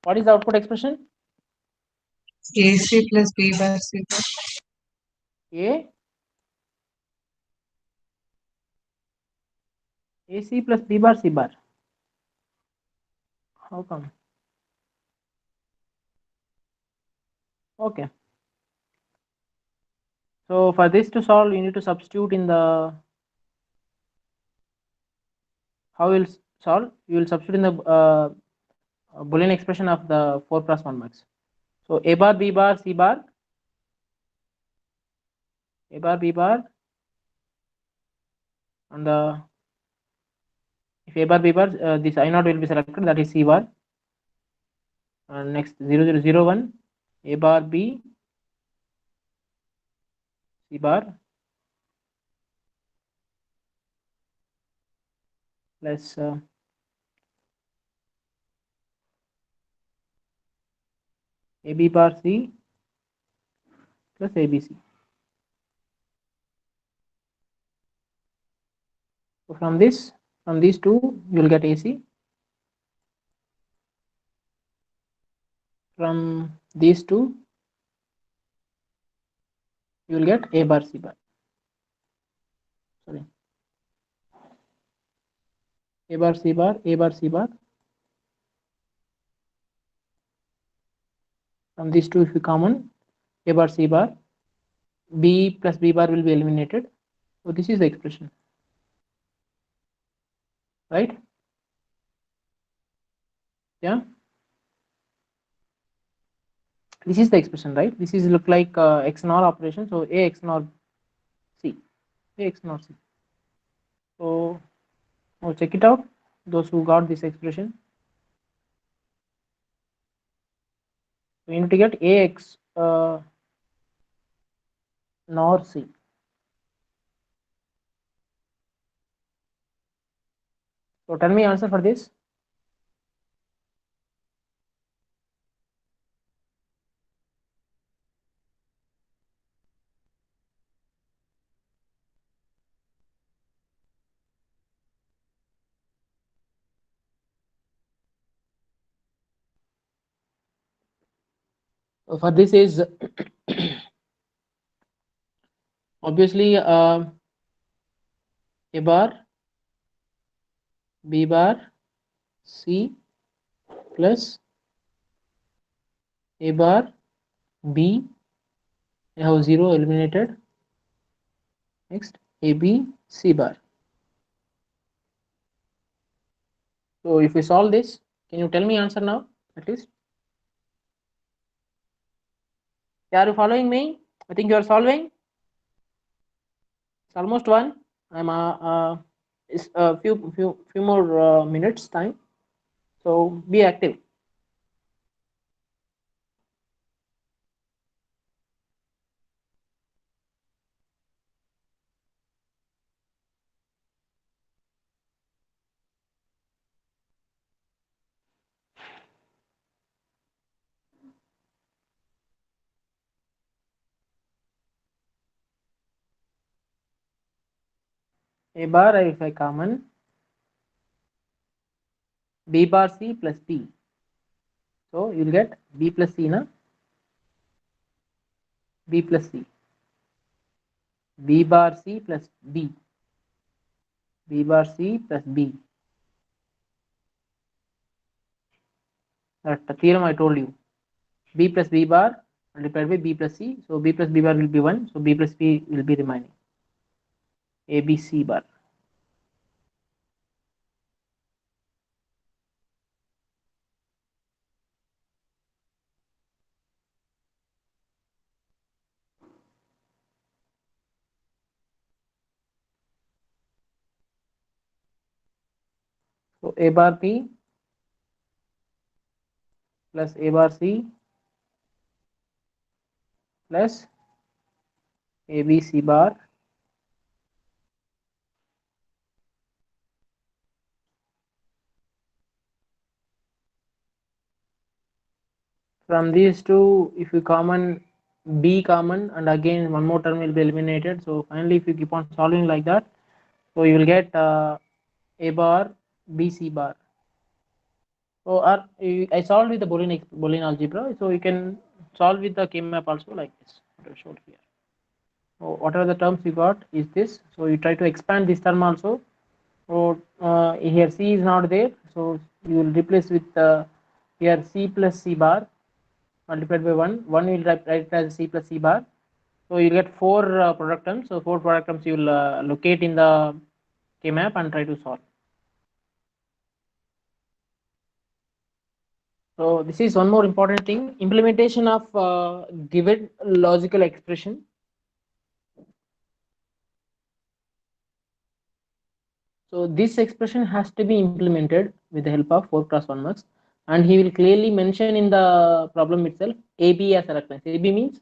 What is the output expression? AC plus B bar C bar. A AC plus B bar C bar. How come? Okay. So for this to solve, you need to substitute in the how you will solve. You will substitute in the Boolean expression of the 4 plus 1 max. So A bar B bar C bar, A bar B bar, and if A bar B bar, this I naught will be selected, that is C bar. And next 0001 A bar B C bar plus AB bar C plus ABC. So from these two you will get AC. From these two you will get A bar C bar. Sorry, A bar C bar, A bar C bar. From these two, if you common, A bar C bar, B plus B bar will be eliminated. So this is the expression, right? Yeah, this is the expression, right? This is look like XNOR operation. So A XNOR C, A XNOR C. So check it out. Those who got this expression, we need to get AX NOR C. So tell me answer for this. So for this is obviously A bar, B bar, C plus A bar, B, I have 0 eliminated. Next A, B, C bar. So if we solve this, can you tell me answer now at least? Are you following me? I think you are solving. It's almost one. I'm it's a few more minutes time. So be active. A bar if I common, B bar C plus B. So you'll get B plus C na, B plus C, B bar C plus B, B bar C plus B. That the theorem I told you. B plus B bar multiplied by B plus C. So B plus B bar will be 1. So B plus B will be remaining. A B C bar. So A bar P plus A bar C plus A B C bar from these two. If you common B common and again one more term will be eliminated. So finally if you keep on solving like that, so you will get A bar B C bar. So I solved with the Boolean algebra. So you can solve with the K map also like this. What I showed here. So whatever the terms you got is this. So you try to expand this term also. So here C is not there. So you will replace with here C plus C bar multiplied by 1. 1 will write it as C plus C bar. So you get 4 product terms. So 4 product terms you will locate in the K map and try to solve. So this is one more important thing, implementation of given logical expression. So this expression has to be implemented with the help of 4x1 max, and he will clearly mention in the problem itself AB as select line. AB means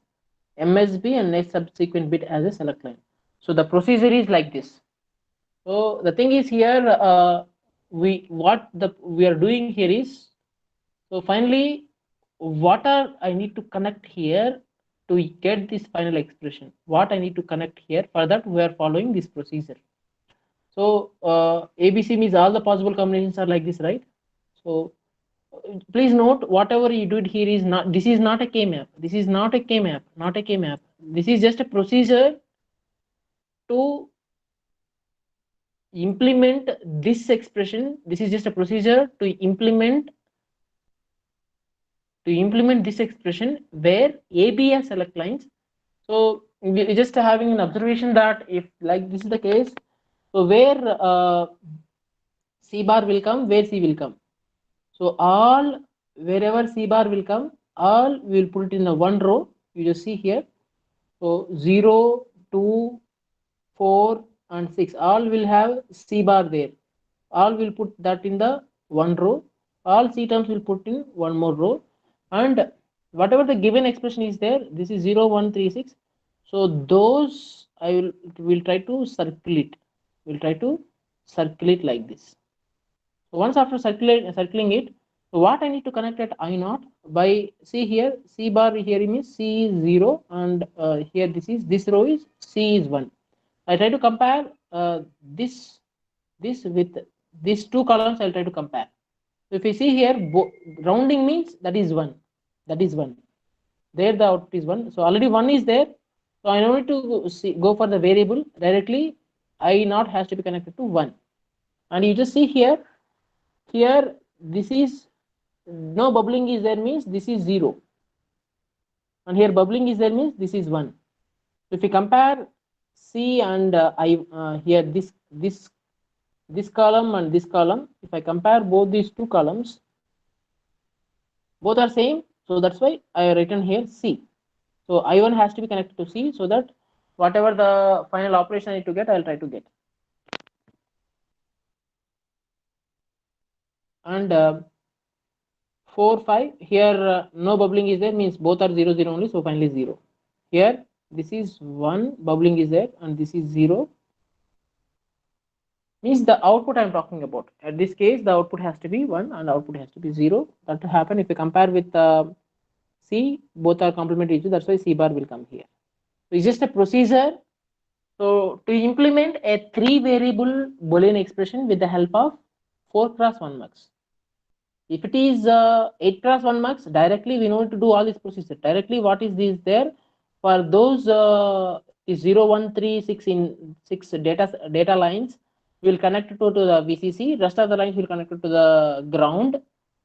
MSB and next subsequent bit as a select line. So the procedure is like this. So the thing is here, we are doing here is, so finally what are I need to connect here to get this final expression, what I need to connect here, for that we are following this procedure. So ABC means all the possible combinations are like this, right? So please note whatever you did here is not, this is not a K map, this is not a K map, not a K map, this is just a procedure to implement this expression. This is just a procedure to implement this expression where AB as select lines. So we just having an observation that if like this is the case, so where C bar will come, where C will come. So all wherever C bar will come, all we will put it in the one row. You just see here. So 0, 2, 4 and 6 all will have C bar there. All will put that in the one row. All C terms will put in one more row, and whatever the given expression is there, this is 0, 1, 3, 6. So those I will try to circle it. We'll try to circle it like this. So once after circling it, so what I need to connect at I naught by, see here, C bar here means C is 0, and here this row is C is 1. I try to compare this with these two columns. I'll try to compare. So if you see here, rounding means that is 1. That is 1. There the output is 1. So already 1 is there. So I don't need to go for the variable directly. I naught has to be connected to 1. And you just see here, this is no bubbling is there means this is 0. And here bubbling is there means this is 1. So if you compare C and here this column and this column, if I compare both these two columns, both are same. So that's why I written here C. So I1 has to be connected to C, so that whatever the final operation I need to get, I'll try to get. And 4, 5 here, no bubbling is there means both are 0, 0 only. So finally 0. Here this is 1, bubbling is there, and this is 0. Means the output I'm talking about. At this case, the output has to be 1 and output has to be 0. That will happen if you compare with C. Both are complementary each other. That's why C bar will come here. So it's just a procedure. So to implement a 3 variable Boolean expression with the help of 4x1 mux. If it is 8x1 mux, directly we know to do all this procedure. Directly what is this there? For those 0, 1, 3, 6 in 6 data lines, we will connect it to the VCC. Rest of the lines will connect it to the ground.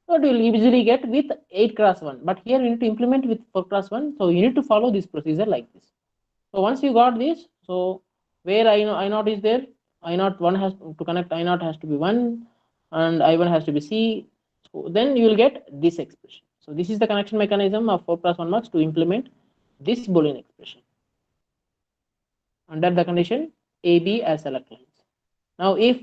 So we will easily get with 8x1. But here we need to implement with 4x1. So you need to follow this procedure like this. So once you got this, so where I naught is there, I naught 1 has to connect, I naught has to be 1, and I1 has to be C. So then you will get this expression. So this is the connection mechanism of 4x1 mux to implement this Boolean expression under the condition AB as select lines. Now if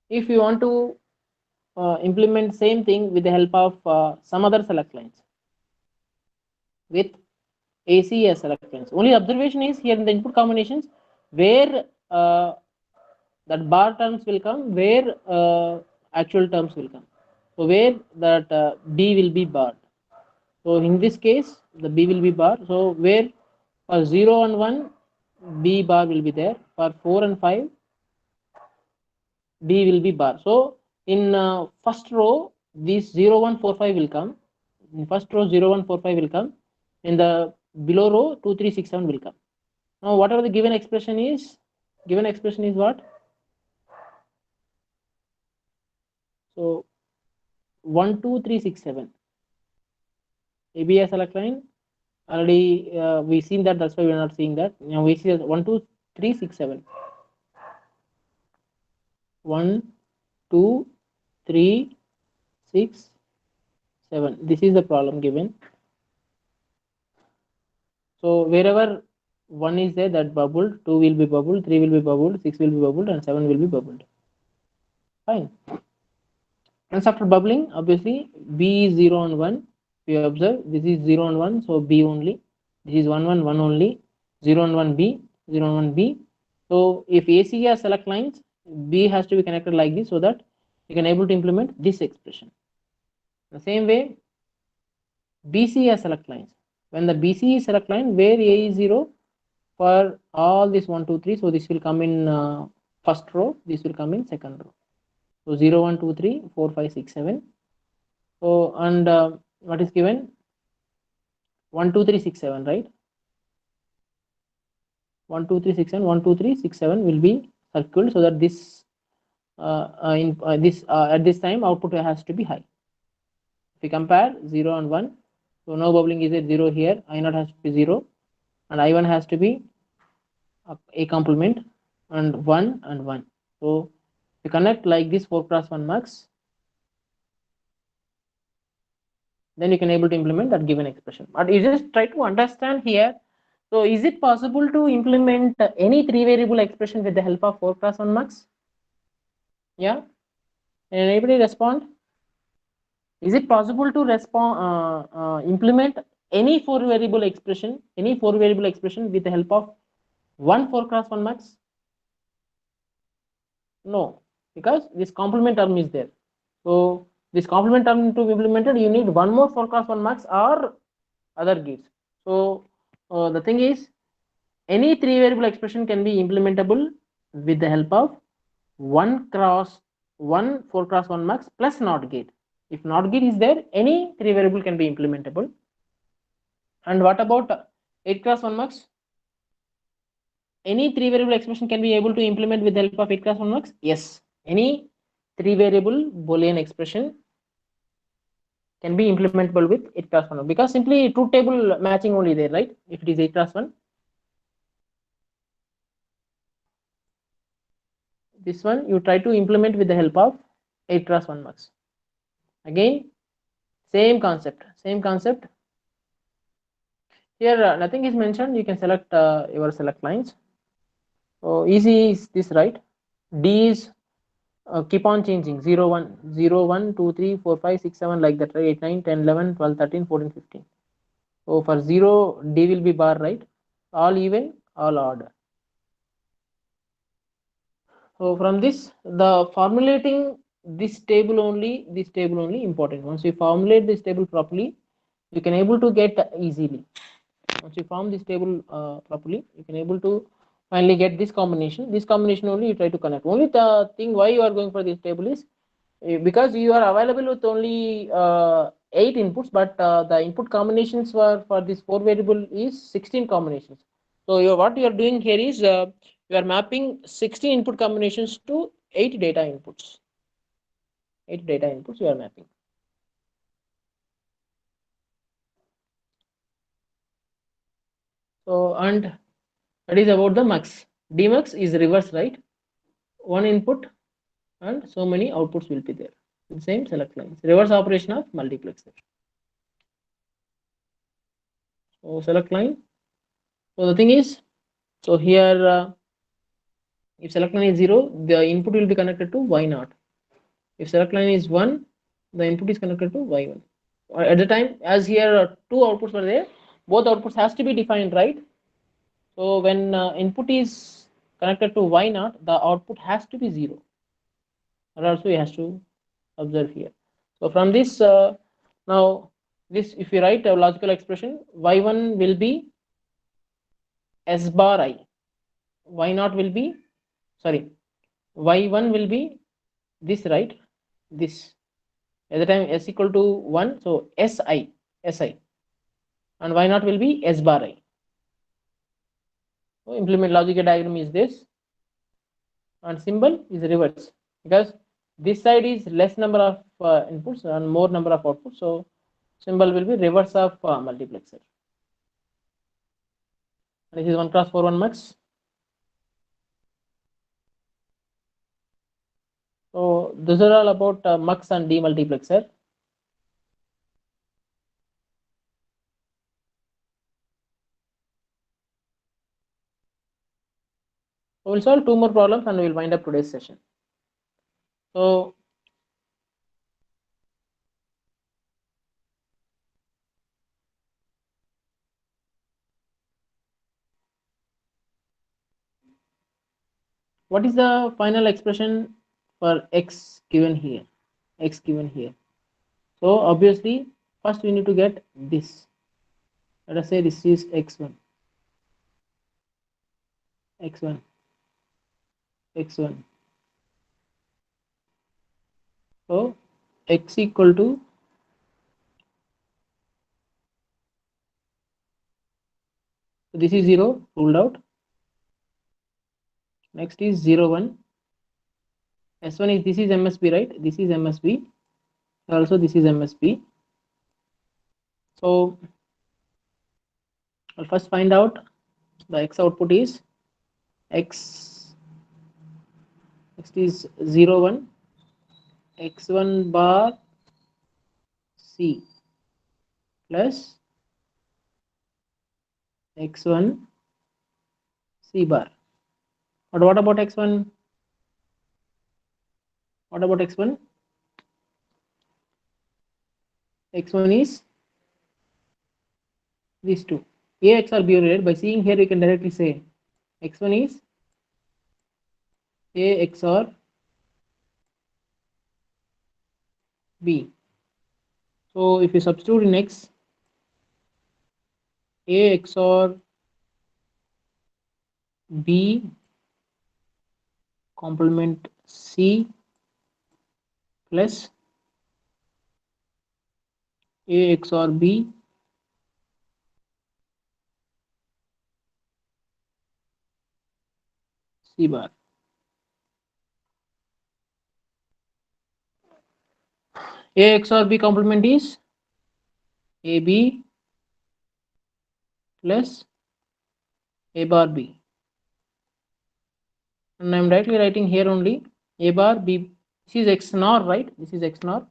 you want to implement same thing with the help of some other select lines with AC as select lines. Only observation is here in the input combinations where that bar terms will come, where actual terms will come. So where that B will be barred. So in this case, the B will be bar. So where for 0 and 1, B bar will be there. For 4 and 5, B will be bar. So in first row, these 0, 1, 4, 5 will come. In first row, 0, 1, 4, 5 will come. In the below row, 2, 3, 6, 7 will come. Now whatever the given expression is what? So 1, 2, 3, 6, 7. AB as select line. Already we seen that. That's why we are not seeing that. Now we see 1, 2, 3, 6, 7. 1, 2, 3, 6, 7. This is the problem given. So wherever 1 is there, that bubbled, 2 will be bubbled, 3 will be bubbled, 6 will be bubbled, and 7 will be bubbled. Fine. Once after bubbling, obviously B is 0 and 1. We observe this is 0 and 1, so B only. This is 1, 1, 1 only. 0 and 1 B, 0 and 1 B. So if AC has select lines, B has to be connected like this so that you can able to implement this expression. The same way, BC has select lines. When the BC is select line, where A is 0 for all this 1, 2, 3, so this will come in first row, this will come in second row. So 0, 1, 2, 3, 4, 5, 6, 7. So and what is given? 1, 2, 3, 6, 7, right? 1, 2, 3, 6, 7. 1, 2, 3, 6, 7 will be circled so that this at this time output has to be high. If we compare 0 and 1, so no bubbling is at 0 here. I0 has to be 0, and I1 has to be a complement, and 1 and 1. So we connect like this 4x1 mux, then you can able to implement that given expression. But you just try to understand here. So is it possible to implement any 3 variable expression with the help of 4x1 mux? Yeah. Can anybody respond? Is it possible to implement any four variable expression with the help of one 4x1 max? No, because this complement term is there. So this complement term to be implemented, you need one more 4x1 max or other gates. So the thing is, any three variable expression can be implementable with the help of 4x1 max plus NOT gate. If NOT gate is there, any three variable can be implementable. And what about 8x1 max? Any three variable expression can be able to implement with the help of 8x1 max? Yes, any three variable Boolean expression can be implementable with 8x1 because simply truth table matching only there, right? If it is 8x1, this one you try to implement with the help of 8x1 max. Again, same concept. Here nothing is mentioned. You can select your select lines. So easy is this, right? D is keep on changing 0 1 0 1 2 3 4 5 6 7 like that, right? 8 9 10 11 12 13 14 15. So for 0 D will be bar, right? All even, all odd. So from this, the formulating this table only important. Once you formulate this table properly, you can able to get easily. Once you form this table properly, you can able to finally get this combination only you try to connect. Only the thing why you are going for this table is because you are available with only 8 inputs, but the input combinations for this 4 variable is 16 combinations. So what you are doing here is you are mapping 16 input combinations to 8 data inputs. 8 data inputs you are mapping. So, and that is about the mux. Dmux is reverse, right? One input and so many outputs will be there. The same select lines. Reverse operation of multiplexer. So select line. So the thing is, so here if select line is 0, the input will be connected to y0. If select line is 1, the input is connected to y1. At the time, as here two outputs were there, both outputs has to be defined, right? So when input is connected to y0, the output has to be 0. That also you has to observe here. So from this, now this, if you write a logical expression, y1 will be s bar I, y0 will be, sorry, y1 will be this, right? This. At the time s equal to 1, so si, and y0 will be s bar I. So implement logical diagram is this, and symbol is reverse because this side is less number of inputs and more number of outputs. So symbol will be reverse of multiplexer. And this is 1x4 1 max. So those are all about mux and demultiplexer. So we'll solve 2 more problems and we'll wind up today's session. So what is the final expression for x given here? So obviously first we need to get this. Let us say this is x1. So x equal to, so this is 0 ruled out. Next is 0 1. S1 is, this is MSB, right? This is MSB. Also this is MSB. So I'll first find out the x output is x. Next is 0 1 x1 bar c plus x1 c bar. But what about x1? What about x1? X1 is these two. A XOR B related. By seeing here, you can directly say x1 is A XOR B. So if you substitute in X, A XOR B complement C plus A XOR B C bar. A XOR B complement is AB plus A bar B. And I'm directly writing here only A bar B. This is X NOR, right? This is X NOR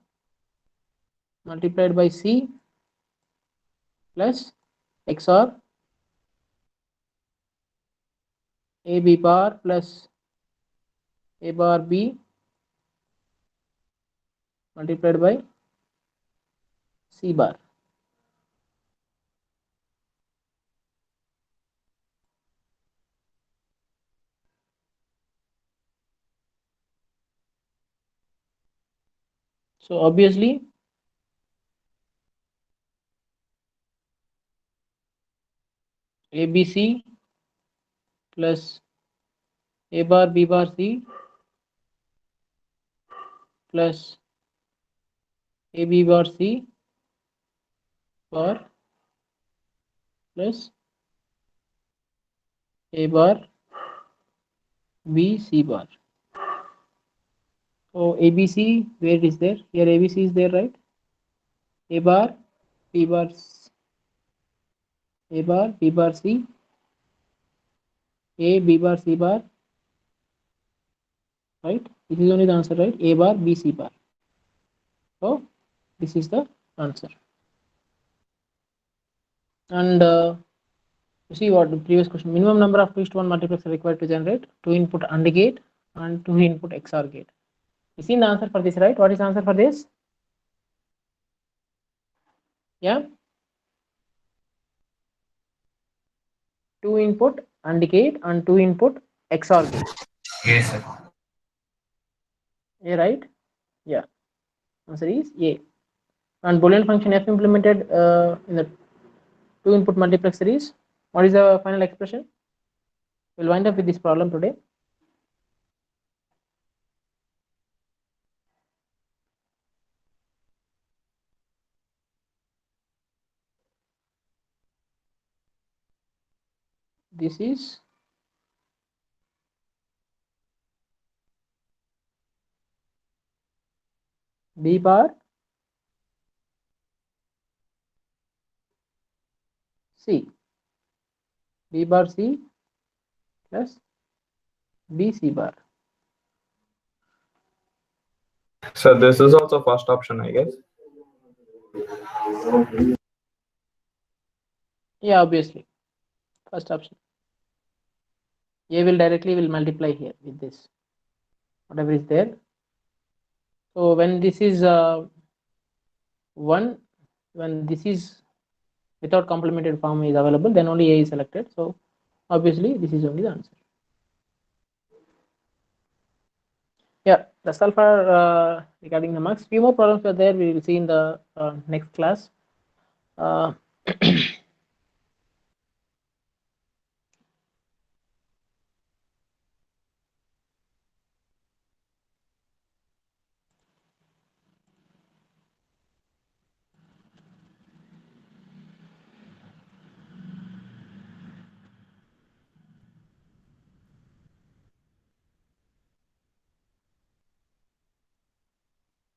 multiplied by C plus XOR AB bar plus A bar B multiplied by C bar. So obviously ABC plus A bar B bar C plus AB bar C bar plus A bar B C bar. So ABC, where it is there? Here ABC is there, right? A bar B bar A bar B bar C, A B bar C bar, right? This is only the answer, right? A bar B C bar. So this is the answer. And you see what the previous question: minimum number of 2:1 multiplexer required to generate 2 input AND gate and 2 input XOR gate. You see the answer for this, right? What is the answer for this? Yeah, 2 input AND gate and 2 input XOR gate. Yes, sir. A, right? Yeah, answer is A. And Boolean function f implemented in the 2 input multiplexer is, what is the final expression? We'll wind up with this problem today. This is B bar C, B bar C plus B C bar. So this is also first option, I guess. Yeah, obviously, first option. A will directly multiply here with this, whatever is there. So when this is 1, when this is without complemented form is available, then only A is selected. So obviously this is only the answer. Yeah, that's all for regarding the marks. Few more problems are there. We will see in the next class.